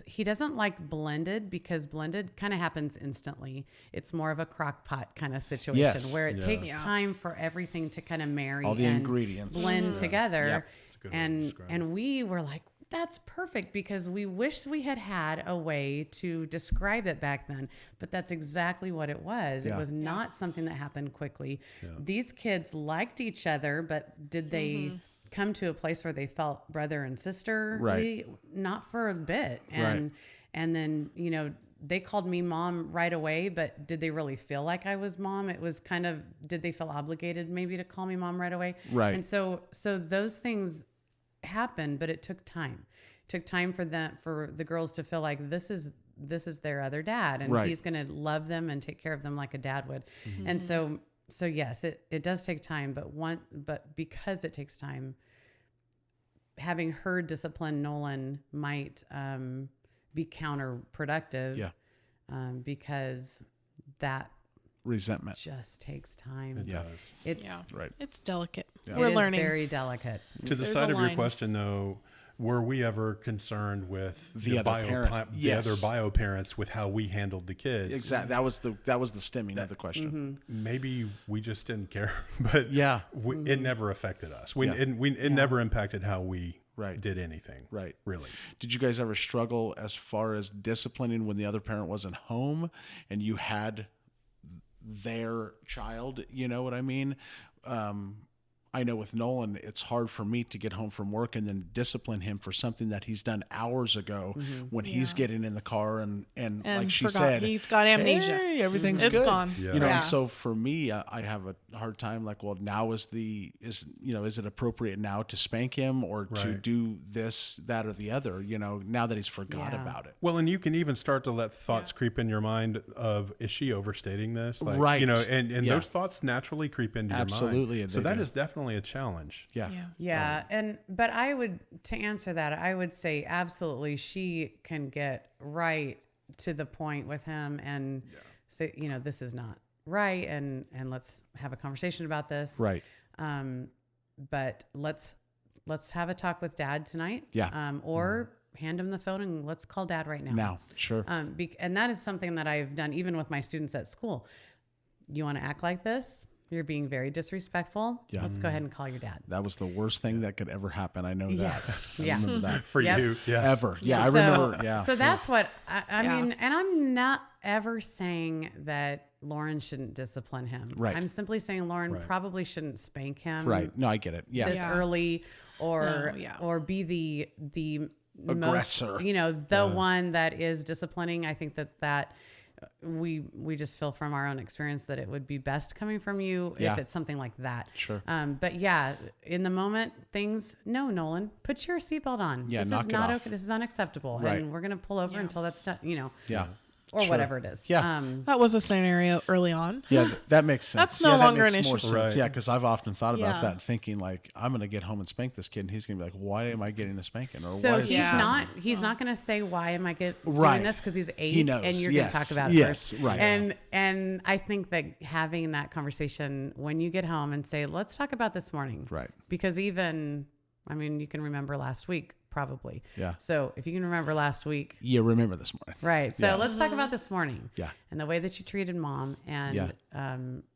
he doesn't like blended, because blended kind of happens instantly. It's more of a crock pot kind of situation where it takes time for everything to kind of marry
all the
and
ingredients
blend together.
That's a good way to describe it.
And we were like, That's perfect, because we wish we had a way to describe it back then, but that's exactly what it was. It was not something that happened quickly. These kids liked each other, but did they come to a place where they felt brother and sister?
Right.
Not for a bit. And then, you know, they called me mom right away, but did they really feel like I was mom? It was kind of, did they feel obligated maybe to call me mom right away?
Right.
And so those things happened, but it took time. It took time for the girls to feel like this is their other dad, and he's going to love them and take care of them like a dad would. And so yes, it does take time, but because it takes time, having her discipline Nolan might be counterproductive. Because that
resentment
just takes time.
It does.
It's
right.
It's delicate.
Yeah.
We're
it
learning.
is very delicate.
To the
There's
side
a
of your
line.
question, though, were we ever concerned with
The other parent?
the
Yes.
other bio parents with how we handled the kids?
Exactly. That was the stemming of the question.
Maybe we just didn't care, but it never affected us. It never impacted how we did anything.
Right.
Really.
Did you guys ever struggle as far as disciplining when the other parent wasn't home and you had their child? You know what I mean? I know with Nolan, it's hard for me to get home from work and then discipline him for something that he's done hours ago when he's getting in the car and like she said,
he's got amnesia.
Hey, everything's
It's
good.
gone.
You know, and so for me, I have a hard time. Like, well, now is it appropriate now to spank him or to do this, that, or the other? You know, now that he's forgot about it.
Well, and you can even start to let thoughts creep in your mind of, is she overstating this? Like,
Right.
You know, and those thoughts naturally creep into your mind.
Absolutely.
So that is definitely a challenge.
Yeah. But I would, to answer that, I would say absolutely she can get right to the point with him and say, you know, this is not right. And let's have a conversation about this.
Right.
But let's have a talk with dad tonight.
Yeah.
Or hand him the phone and let's call dad right now.
Now, sure.
And that is something that I've done even with my students at school. You want to act like this? You're being very disrespectful.
Yeah.
Let's go ahead and call your dad.
That was the worst thing that could ever happen. I know that. I
Yeah.
remember that.
For you. Yeah.
Ever. Yeah. I
So-
remember. Yeah.
So that's what I mean, and I'm not ever saying that Lauren shouldn't discipline him.
Right.
I'm simply saying Lauren probably shouldn't spank him.
Right. No, I get it. Yeah.
This early or be the
aggressor.
most, you know, the one that is disciplining. I think that we just feel from our own experience that it would be best coming from you if it's something like that.
Sure.
But yeah, in the moment, Nolan, put your seatbelt on.
Yeah,
this
knock
is
it
not
off.
okay. This is unacceptable.
Right.
And we're going to pull over until that's done, you know.
Yeah.
Or
Sure.
whatever it is.
Yeah.
That was a scenario early on.
Yeah, that makes sense.
That's no
that
longer
makes
an
more
issue.
sense.
Right.
Yeah, because I've often thought about
Yeah.
that, thinking like, I'm going to get home and spank this kid, and he's going to be like, why am I getting a spanking? Or
So
why is
he's
this
not
happening?
he's not going to say, why am I doing
Right.
this? Because he's 8
He knows.
and you're going
Yes.
to talk about it
Yes.
first.
Right.
And I think that having that conversation when you get home and say, let's talk about this morning.
Right.
Because you can remember last week probably.
Yeah.
So if you can remember last week.
You remember this morning.
Right. So
Yeah.
let's talk about this morning.
Yeah.
And the way that you treated mom. And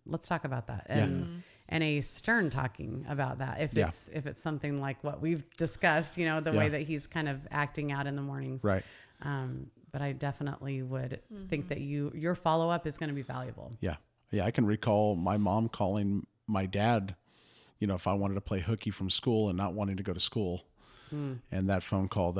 let's talk about that. And a stern talking about that. If it's something like what we've discussed, you know, the way that he's kind of acting out in the mornings.
Right.
But I definitely would think that your follow-up is going to be valuable.
Yeah. Yeah. I can recall my mom calling my dad, you know, if I wanted to play hooky from school and not wanting to go to school. And that phone call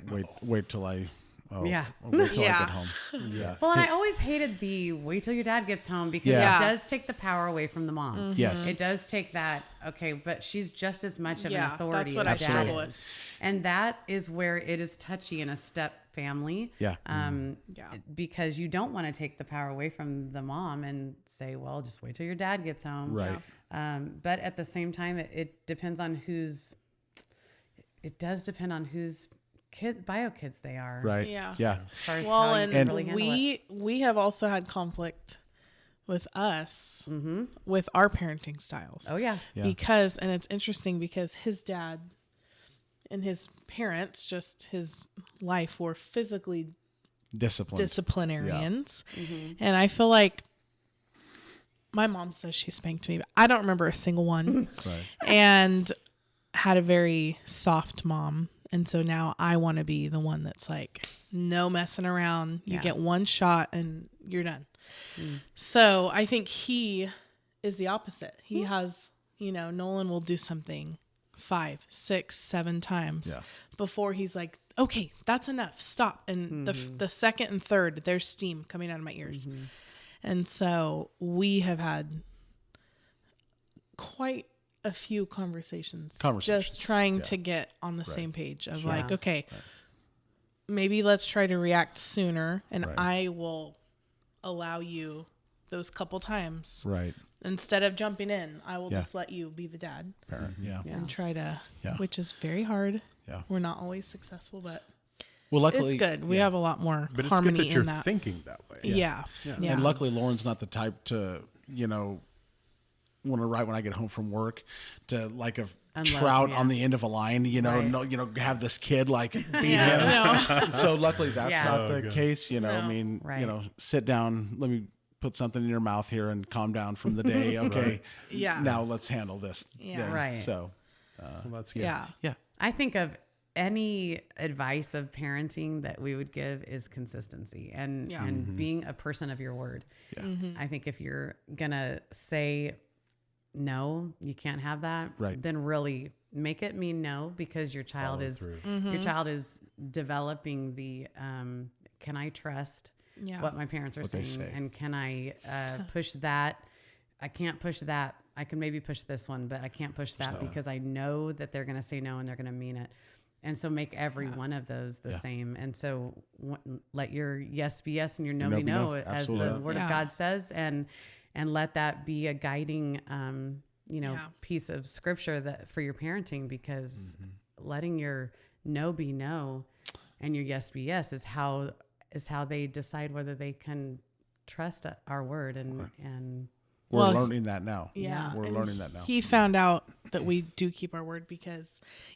wait till I wait till I get home. Yeah.
Well, and I always hated the wait till your dad gets home because it does take the power away from the mom.
Yes.
It does take that. Okay. But she's just as much of an
Yeah,
authority
that's what
as
I
dad
struggle
is.
with.
And that is where it is touchy in a step family.
Yeah.
Because you don't want to take the power away from the mom and say, well, just wait till your dad gets home.
Right.
But at the same time, it depends on whose bio kids they are.
Right.
Yeah.
Yeah.
As far as
Well,
how you
and
can really handle it.
we have also had conflict with us with our parenting styles.
Oh yeah.
Yeah.
Because, and it's interesting because his dad and his parents, just his life, were physically disciplinarians. And I feel like my mom says she spanked me, but I don't remember a single one.
Right.
And had a very soft mom. And so now I want to be the one that's like, no messing around. You get one shot and you're done. So I think he is the opposite. He has, Nolan will do something 5, 6, 7 times before he's like, okay, that's enough. Stop. And the second and third, there's steam coming out of my ears. And so we have had quite a few conversations. Just trying to get on the same page of like, okay, maybe let's try to react sooner, and I will allow you those couple times. Right. Instead of jumping in, I will just let you be the dad. Parent. And try to, which is very hard. Yeah. We're not always successful, but luckily it's good. We have a lot more harmony
it's good that
in
you're thinking that way.
Yeah.
And luckily Lauren's not the type to, when I get home from work to like a trout on the end of a line, have this kid like beat him. So luckily that's not the case, I mean, sit down, let me put something in your mouth here and calm down from the day. Okay. Now let's handle this.
Yeah. Right.
So,
well, that's good.
Yeah. I think of any advice of parenting that we would give is consistency and being a person of your word. Yeah. I think if you're going to say, no, you can't have that, then really make it mean no, because your child is developing the, can I trust what my parents are saying? And can I push that? I can't push that. I can maybe push this one, but I can't push that because I know that they're going to say no and they're going to mean it. And so make every one of those the same. And so let your yes be yes and your no be no, as the word of God says. And let that be a guiding, piece of scripture that for your parenting, because letting your no be no and your yes be yes is how they decide whether they can trust our word. And
we're learning that now.
Yeah.
We're learning that now.
He found out that we do keep our word, because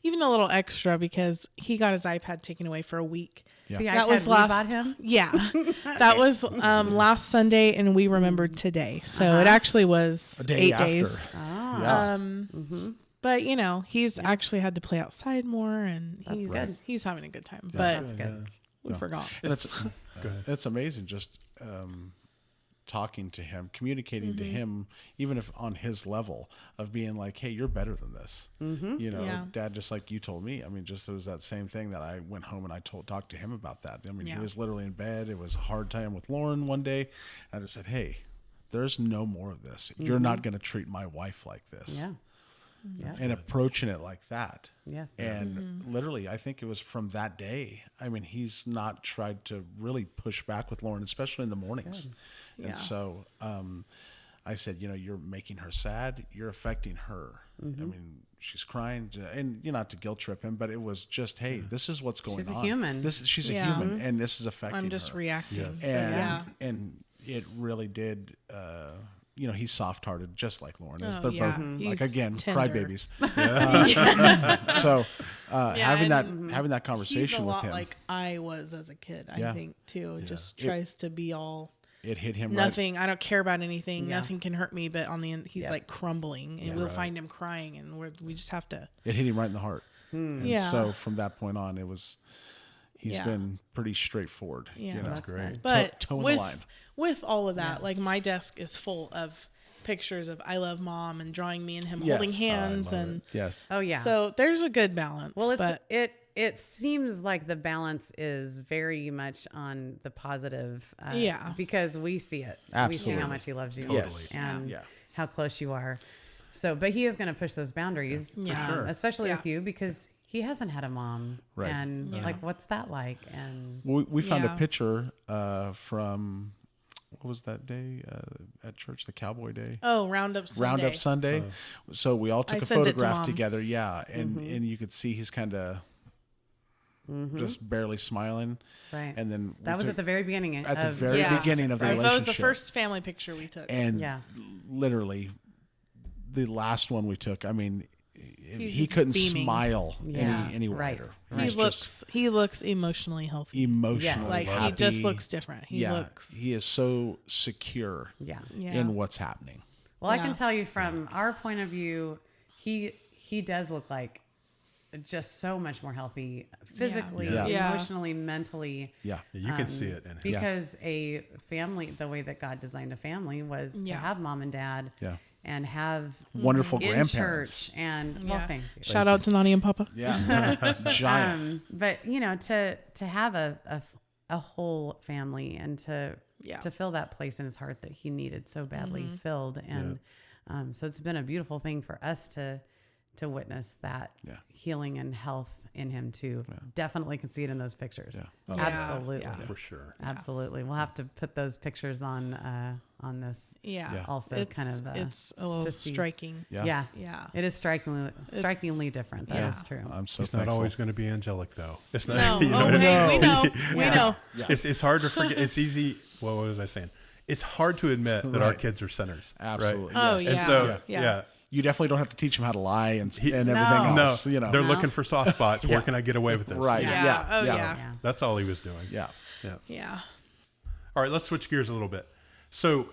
even a little extra, because he got his iPad taken away for a week.
Yeah. That was last. Bought him?
Yeah. That was last Sunday, and we remembered today. So it actually was 8 days.
Oh.
Yeah.
But he's actually had to play outside more, and he's having a good time.
Yeah.
But
that's good.
We forgot.
It's amazing just talking to him, communicating to him, even if on his level of being like, hey, you're better than this. Dad, just like you told me. I mean, just it was that same thing that I went home and I talked to him about that. I mean, he was literally in bed. It was a hard time with Lauren one day. I just said, hey, there's no more of this. You're not going to treat my wife like this.
Yeah.
And approaching it like that.
Yes.
And literally, I think it was from that day. I mean, he's not tried to really push back with Lauren, especially in the mornings. Good. And so I said, you're making her sad. You're affecting her. I mean, she's crying. And not to guilt trip him, but it was just, hey, this is what's going on.
She's a human.
She's a human, and this is affecting her.
I'm just reacting.
Yes. And it really did... he's soft-hearted, just like Lauren is. They're both, like, again, crybabies. So having that conversation
he's a
with
lot
him,
like I was as a kid. I think too. Just tries to be all.
It hit him.
Nothing. I don't care about anything. Nothing can hurt me. But on the end, he's like crumbling, and we'll find him crying, and we just have to.
It hit him right in the heart. And so from that point on, it was. He's been pretty straightforward. Yeah,
that's great.
But
toeing the line.
With all of that, like my desk is full of pictures of I love mom and drawing me and him holding hands and
oh yeah.
So there's a good balance.
Well, it seems like the balance is very much on the positive. Because we see it.
Absolutely.
We see how much he loves you.
Yes.
And how close you are. So, but he is going to push those boundaries,
for sure.
especially with you, because he hasn't had a mom.
Right.
And like, what's that like? And
we found a picture from, what was that day at church? The Cowboy Day?
Oh, Roundup Sunday.
Roundup Sunday. So we all took a photograph together. Yeah. And you could see he's kind of just barely smiling.
Right.
And then
that was at the very beginning.
At the very beginning of the relationship.
That was the first family picture we took.
And literally the last one we took, I mean, he couldn't smile any wider.
Right.
He looks emotionally healthy.
Emotionally
like
happy.
He just looks different. He
is so secure in what's happening.
Well, I can tell you from our point of view, he does look like just so much more healthy physically, emotionally, mentally.
Yeah. You can see it in him.
Because a family, the way that God designed a family was to have mom and dad and have
wonderful
in
grandparents.
church and well, thank you.
Shout out to Nani and Papa.
Yeah. Giant.
But you know, to have a whole family and to fill that place in his heart that he needed so badly filled. And so it's been a beautiful thing for us to witness that healing and health in him too. Definitely can see it in those pictures. Absolutely.
Yeah.
For sure.
Absolutely. We'll have to put those pictures on this. Also
it's a little striking.
Yeah. It is strikingly different. That is true.
I'm so
It's
thankful.
not always going to be angelic though. It's not.
No.
You know,
We know. We know.
Yeah.
It's hard to forget. It's easy. Well, what was I saying? It's hard to admit that our kids are sinners.
Absolutely.
Right?
Oh,
yes.
And so,
you definitely don't have to teach them how to lie and everything
No.
else. You know,
they're looking for soft spots. Where can I get away with this?
right?
Yeah.
That's all he was doing.
Yeah.
All right, let's switch gears a little bit. So,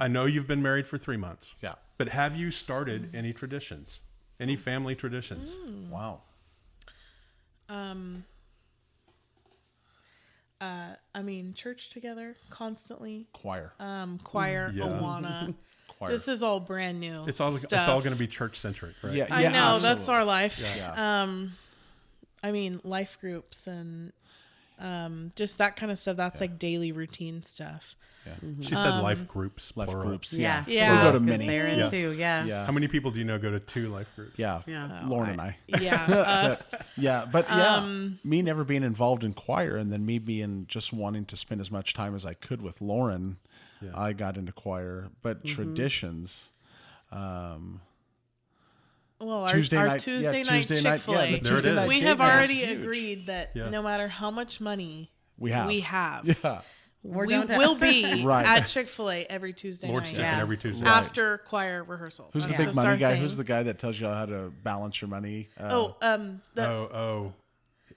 I know you've been married for 3 months.
Yeah.
But have you started any traditions? Any family traditions?
Wow.
I mean, church together constantly.
Choir.
Choir,
Yeah.
Awana.
Choir.
This is all brand new.
It's all going to be church centric, right?
Yeah.
I know
absolutely.
that's our life.
Yeah.
I mean, life groups and just that kind of stuff. That's like daily routine stuff.
Yeah.
She said life groups.
Life
plural.
groups.
Yeah.
Yeah.
We'll go to
Because
many.
they're in too.
Yeah.
How many people do you know go to 2 life groups?
Yeah. Lauren and I.
Yeah, us.
Yeah, but me never being involved in choir and then me being just wanting to spend as much time as I could with Lauren, I got into choir. But traditions,
Well,
Tuesday
our
night,
Tuesday
yeah,
night
Tuesday night,
Chick-fil-A.
yeah, the
There it
Tuesday
is.
night
We
date
have
night is
already
huge.
agreed that
Yeah.
no matter how much money
we have.
yeah,
We're
we
down to-
will be
Right.
at Chick-fil-A every Tuesday
Lord's
night
chicken every Tuesday.
after choir rehearsal.
Who's the
That's
big
just
money
our
guy?
thing.
Who's the guy that tells you how to balance your money?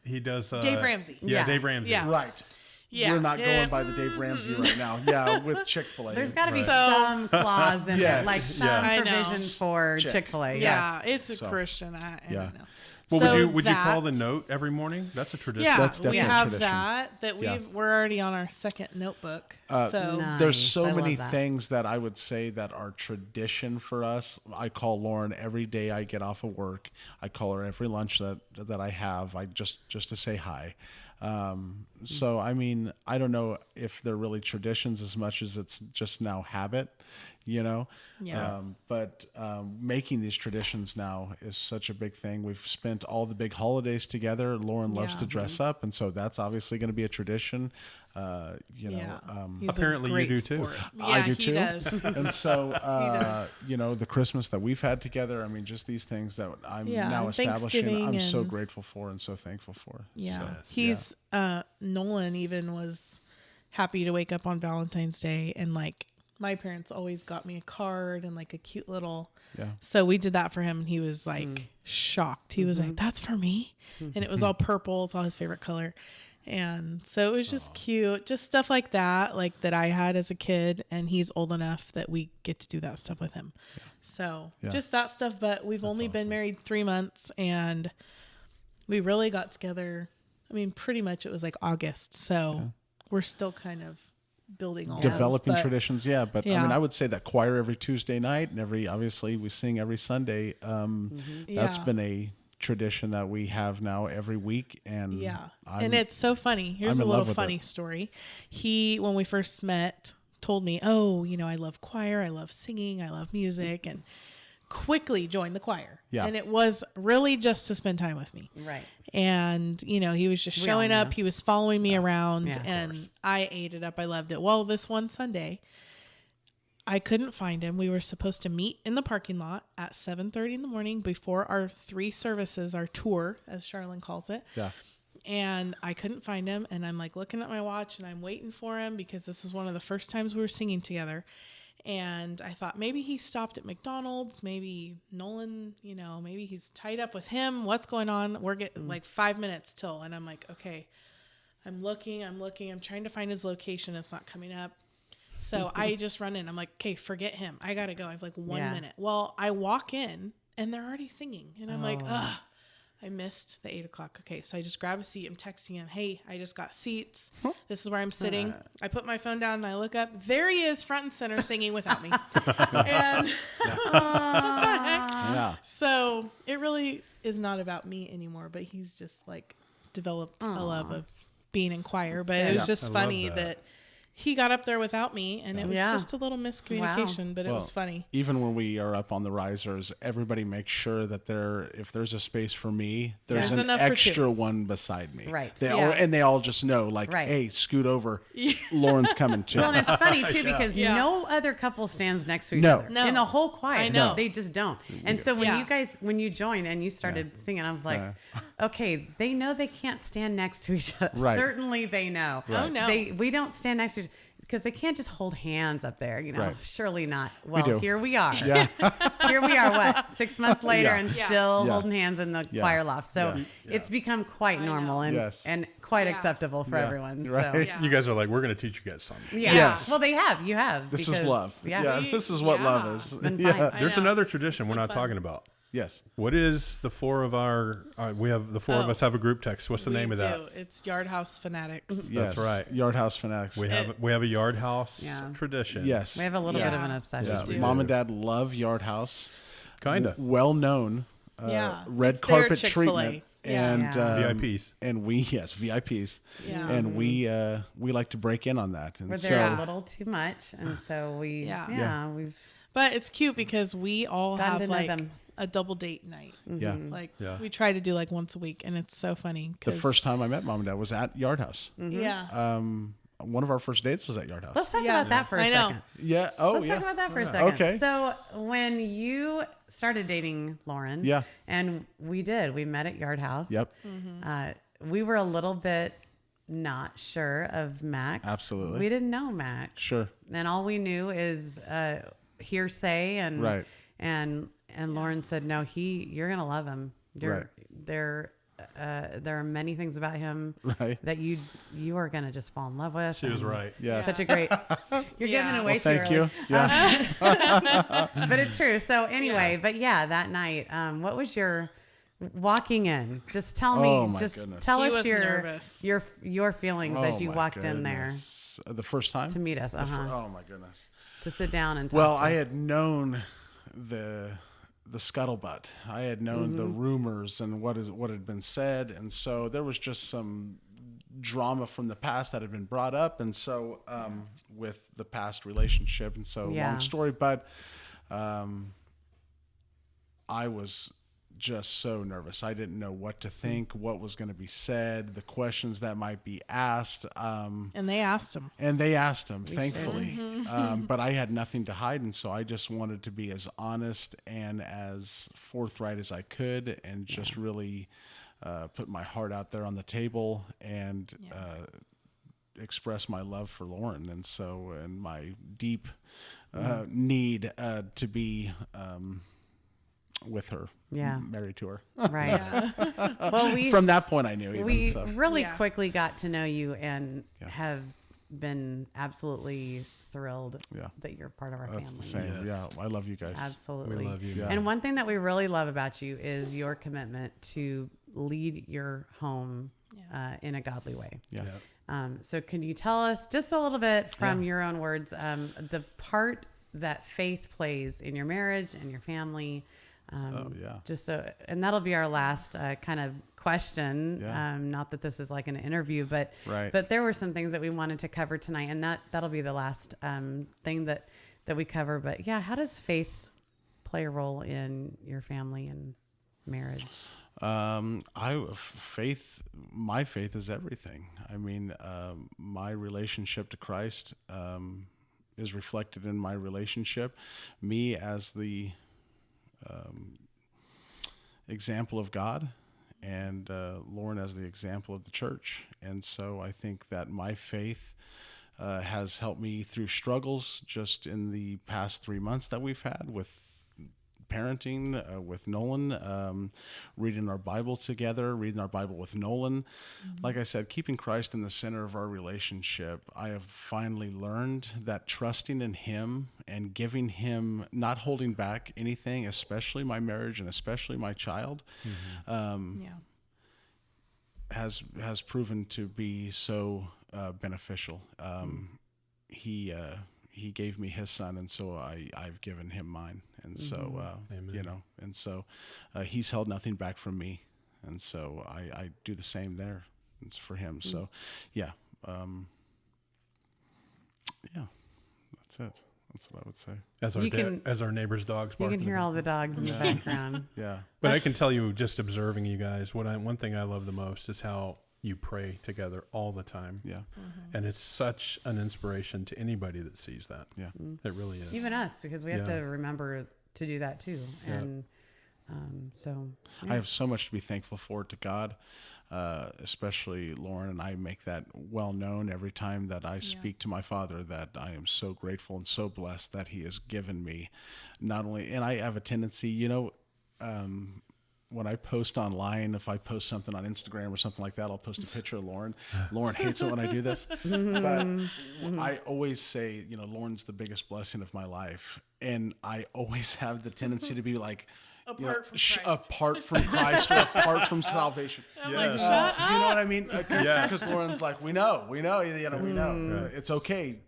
He does.
Dave Ramsey.
Yeah,
Yeah.
Dave Ramsey.
Yeah.
Right.
Yeah,
We're not
him.
going by the Dave Ramsey right now. Yeah, with Chick-fil-A.
There's got to be
So-
some clause in
Yes.
it, like some
I know.
provision for
Check.
Chick-fil-A.
Yeah,
Yes.
it's a Christian. I don't know.
Well,
So
would you call the
that-
note every morning? That's a tradition.
Yeah,
That's
we
definitely a
have
tradition.
that we're already on our second notebook. So
Nice.
There's so
I love
many
that.
things that I would say that are tradition for us. I call Lauren every day I get off of work. I call her every lunch that I have. I just to say hi. So I mean, I don't know if they're really traditions as much as it's just now habit, you know.
Yeah.
But making these traditions now is such a big thing. We've spent all the big holidays together. Lauren loves
Yeah.
to dress up, and so that's obviously going to be a tradition. You know,
yeah. He's a
apparently you
great
do too.
sport. Yeah,
I do
he
too.
does.
And so,
does.
you know, the Christmas that we've had together, I mean, just these things that I'm
Yeah,
now
and
establishing, I'm
Thanksgiving
so
and-
grateful for and so thankful for.
Yeah.
So,
He's Nolan even was happy to wake up on Valentine's Day, and like my parents always got me a card and like a cute little
Yeah.
so we did that for him, and he was like shocked. He was like, "That's for me." And it was all purple. It's all his favorite color. And so it was just cute, just stuff like that I had as a kid, and he's old enough that we get to do that stuff with him. So just that stuff. But we've only been married 3 months, and we really got together. I mean, pretty much it was like August. So we're still kind of building all
Developing
those, but
traditions, but I
Yeah.
mean, I would say that choir every Tuesday night and obviously we sing every Sunday. That's
Yeah.
been a tradition that we have now every week, and
Yeah. And it's so funny. Here's
I'm
a
in
little
love with
funny
it.
story. He, when we first met, told me, "Oh, you know, I love choir. I love singing. I love music." And quickly joined the choir.
Yeah.
And it was really just to spend time with me.
Right.
And, you know, he was just
We
showing
all
up.
know.
He was following me around,
Yeah, of
and
course.
I ate it up. I loved it. Well, this one Sunday, I couldn't find him. We were supposed to meet in the parking lot at 7:30 in the morning before our 3 services, our tour, as Charlene calls it.
Yeah.
And I couldn't find him. And I'm like looking at my watch, and I'm waiting for him because this was one of the first times we were singing together. And I thought maybe he stopped at McDonald's. Maybe Nolan, you know, maybe he's tied up with him. What's going on? We're getting like 5 minutes till. And I'm like, okay, I'm looking. I'm trying to find his location. It's not coming up. So I just run in. I'm like, okay, forget him. I got to go. I have like 1
Yeah.
minute. Well, I walk in and they're already singing. And I'm like, ugh. I missed the 8 o'clock. Okay, so I just grab a seat. I'm texting him, hey, I just got seats. This is where I'm sitting. I put my phone down and I look up. There he is, front and center, singing without me. And so it really is not about me anymore, but he's just like developed a love of being in choir. But it was just funny that he got up there without me, and it was just a little miscommunication, but it was funny.
Even when we are up on the risers, everybody makes sure that if there's a space for me, there's an extra one beside me.
Right.
And they all just know, like, hey, scoot over. Lauren's coming too.
Well, and it's funny too because no other couple stands next to each other in the whole choir.
I know.
They just don't. And so when you joined and you started singing, I was like, okay, they know they can't stand next to each other. Right. Certainly they know.
Right. Oh, no.
We don't stand next to each other because they can't just hold hands up there.
Right.
Surely not. Well, here we are.
Yeah.
Here we are, 6 months later and still holding hands in the choir loft. So it's become quite normal and quite acceptable for everyone.
Right.
So
You guys are like, we're going to teach you guys something.
yeah.
Yes.
Well, you have.
This is love.
Yeah.
This is what love is.
It's been fun.
There's another tradition we're not talking about.
Yes.
What is the four of our? We have the four of us have a group text. What's the name of that?
It's Yard House Fanatics.
Yes.
That's right.
Yard House Fanatics.
We have a Yard House tradition.
Yes.
We have a little bit of an obsession.
Yeah. Mom and Dad love Yard House.
Kinda.
Well known. Red
It's
carpet
their
treatment. And
VIPs.
And VIPs.
Yeah.
And we like to break in on that. And
We're there a little too much, and so we've
But it's cute because we all
gotten
have
to know
like
them.
a double date night.
Yeah.
Like we try to do like once a week, and it's so funny.
The first time I met Mom and Dad was at Yard House.
Yeah.
One of our first dates was at Yard House.
Let's talk about that for a second.
Yeah. Oh,
Let's
yeah.
talk about that for a second.
Okay.
So when you started dating Lauren, and we met at Yard House.
Yep.
We were a little bit not sure of Max.
Absolutely.
We didn't know Max.
Sure.
And all we knew is hearsay and and Lauren said, no, you're going to love him. There are many things about him that you are going to just fall in love with.
She was right.
Yeah. Such a great, you're giving it away too
thank
early.
you. Yeah.
But it's true. So anyway, but that night, what was your walking in? Just tell me, tell us your feelings as you walked in there.
The first time?
To meet us.
Oh my goodness.
To sit down and talk
Well,
to
I
us.
had known the scuttlebutt. I had known the rumors and what had been said, and so there was just some drama from the past that had been brought up, and so with the past relationship, and so long story, but I was just so nervous. I didn't know what to think, what was going to be said, the questions that might be asked.
And they asked him.
Thankfully. But I had nothing to hide, and so I just wanted to be as honest and as forthright as I could, and just really put my heart out there on the table and express my love for Lauren, and my deep need to be with her, married to her.
Right. Well,
from that point I knew.
We really quickly got to know you and have been absolutely thrilled that you're part of our
That's
family.
the same.
Yes.
Yeah, I love you guys.
Absolutely.
We love you.
And one thing that we really love about you is your commitment to lead your home in a godly way.
Yeah.
So can you tell us just a little bit from your own words, the part that faith plays in your marriage and your family? Just so, and that'll be our last kind of question. Not that this is like an interview, but there were some things that we wanted to cover tonight, and that'll be the last thing that we cover. But how does faith play a role in your family and marriage?
My faith is everything. I mean, my relationship to Christ is reflected in my relationship. Me as the example of God, and Lauren as the example of the church. And so I think that my faith has helped me through struggles just in the past 3 months that we've had with parenting with Nolan, reading our Bible together, reading our Bible with Nolan. Like I said, keeping Christ in the center of our relationship, I have finally learned that trusting in him and giving him, not holding back anything, especially my marriage and especially my child, has proven to be so beneficial. He gave me his son, and so I've given him mine. And so, and so he's held nothing back from me. And so I do the same there. It's for him. So, that's it. That's what I would say.
As our neighbor's dogs bark.
You can hear all the dogs in the background.
Yeah.
But I can tell you, just observing you guys, one thing I love the most is how you pray together all the time.
Yeah.
And it's such an inspiration to anybody that sees that.
Yeah.
It really is.
Even us, because we have to remember to do that too. And
I have so much to be thankful for to God, especially Lauren, and I make that well known every time that I speak to my father, that I am so grateful and so blessed that he has given me not only, and I have a tendency, when I post online, if I post something on Instagram or something like that, I'll post a picture of Lauren. Lauren hates it when I do this. But I always say, Lauren's the biggest blessing of my life. And I always have the tendency to be like, apart from Christ or apart from salvation.
I'm like, shut up.
You know what I mean? Because Lauren's like, we know, we know. It's okay,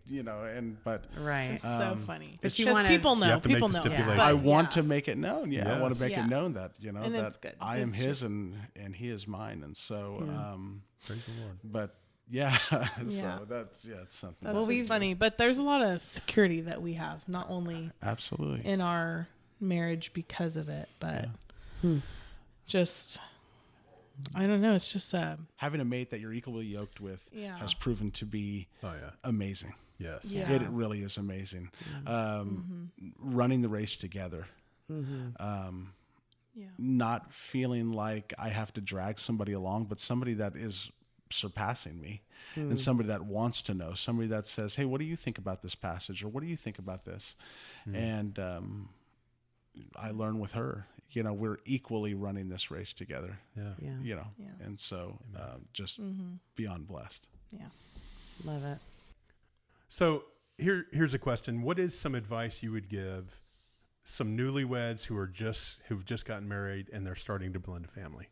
but
right.
It's so funny.
But
people know. People know.
I want to make it known. Yeah, I want to make it known that
and
that
it's good.
I am his and he is mine, and so
praise the Lord.
But so it's something.
That's funny, but there's a lot of security that we have, not only
absolutely
in our marriage because of it, but just I don't know. It's just
having a mate that you're equally yoked with has proven to be amazing.
Yes,
it really is amazing. Running the race together, not feeling like I have to drag somebody along, but somebody that is surpassing me, and somebody that wants to know, somebody that says, "Hey, what do you think about this passage?" or "What do you think about this?" And I learn with her, we're equally running this race together, and so just beyond blessed.
Yeah.
Love it.
So here's a question. What is some advice you would give some newlyweds who've just gotten married and they're starting to blend a family?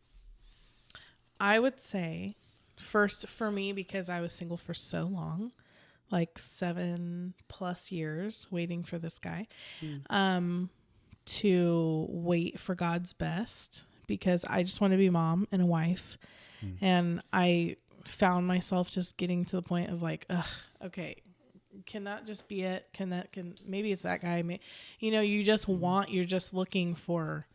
I would say first for me, because I was single for so long, like 7+ years waiting for this guy, to wait for God's best, because I just want to be a mom and a wife. And I found myself just getting to the point of like, okay, can that just be it? Maybe it's that guy. You're just looking for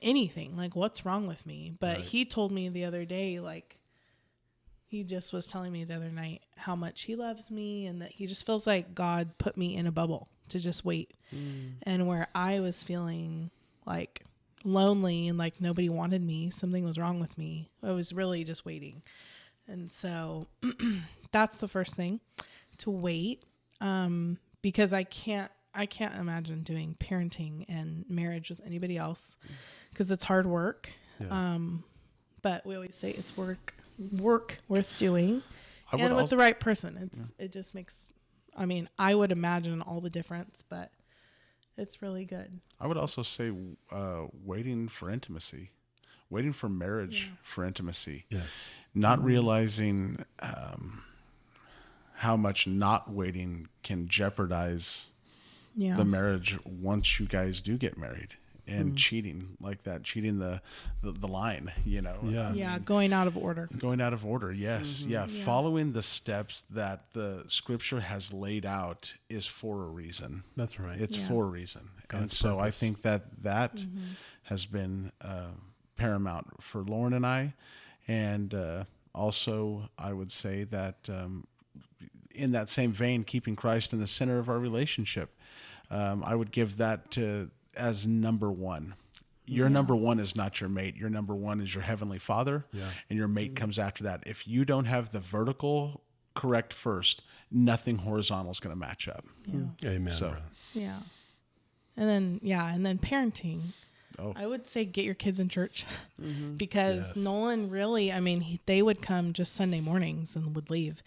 anything. Like, what's wrong with me? But he told me the other day, like, he just was telling me the other night how much he loves me, and that he just feels like God put me in a bubble to just wait. And where I was feeling like lonely and like nobody wanted me, something was wrong with me, I was really just waiting. And so that's the first thing, to wait, because I can't imagine doing parenting and marriage with anybody else, because it's hard work. But we always say it's work worth doing, and with the right person. It just makes, I would imagine all the difference, but it's really good.
I would also say waiting for intimacy, waiting for marriage for intimacy.
Yes.
Not realizing how much not waiting can jeopardize the marriage once you guys do get married. And cheating like that, cheating the line,
Going out of order.
Going out of order, yes. Following the steps that the scripture has laid out is for a reason.
That's right.
It's for a reason. And so I think that has been paramount for Lauren and I. And also I would say that in that same vein, keeping Christ in the center of our relationship, I would give that as number one. Your number one is not your mate. Your number one is your heavenly Father, and your mate comes after that. If you don't have the vertical correct first, nothing horizontal is going to match up.
Amen.
So,
yeah. And then parenting.
Oh.
I would say get your kids in church because Nolan really, I mean, they would come just Sunday mornings and would leave.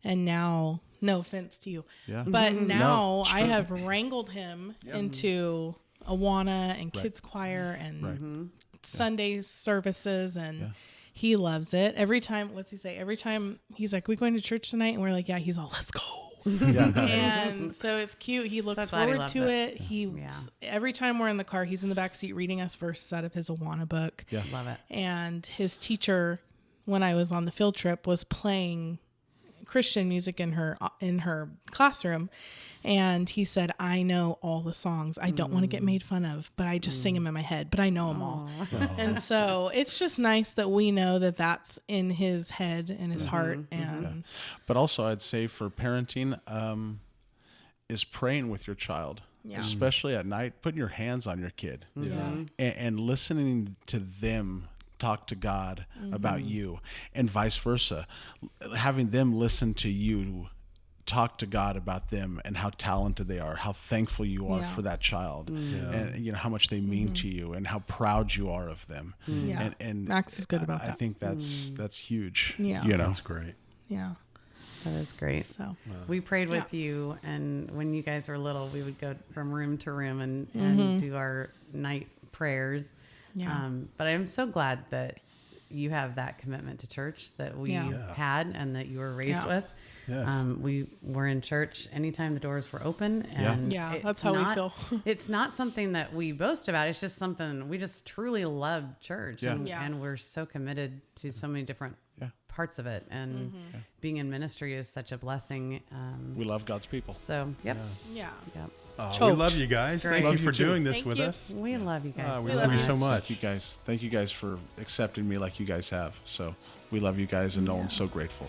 And now, no offense to you, but now I have wrangled him into Awana and kids choir and Sunday services, and he loves it. Every time, what's he say? Every time he's like, "We going to church tonight?" And we're like, "Yeah." He's all, "Let's go." And so it's cute. He looks forward to it. Every time we're in the car, he's in the back seat reading us verses out of his Awana book.
Yeah,
love it.
And his teacher, when I was on the field trip, was playing Christian music in her classroom, and he said, "I know all the songs. I don't want to get made fun of, but I just sing them in my head, but I know them all." And so it's just nice that we know that that's in his head and his heart. And
but also I'd say for parenting is praying with your child, especially at night, putting your hands on your kid and listening to them talk to God about you, and vice versa, having them listen to you talk to God about them and how talented they are, how thankful you are for that child, and you know how much they mean to you and how proud you are of them. And
Max is good about that.
I think that's huge.
Yeah,
you know,
that's great.
Yeah,
that is great. So we prayed with you, and when you guys were little, we would go from room to room and do our night prayers. But I'm so glad that you have that commitment to church that we had and that you were raised with. Yes. We were in church anytime the doors were open, and
that's how we feel.
It's not something that we boast about. It's just something we just truly love church, and we're so committed to so many different parts of it. And being in ministry is such a blessing.
We love God's people.
So, yep.
We love you guys. Thank you for doing this with us.
We love you guys.
We love you so much.
Thank you guys for accepting me like you guys have. So we love you guys, and Nolan's so grateful.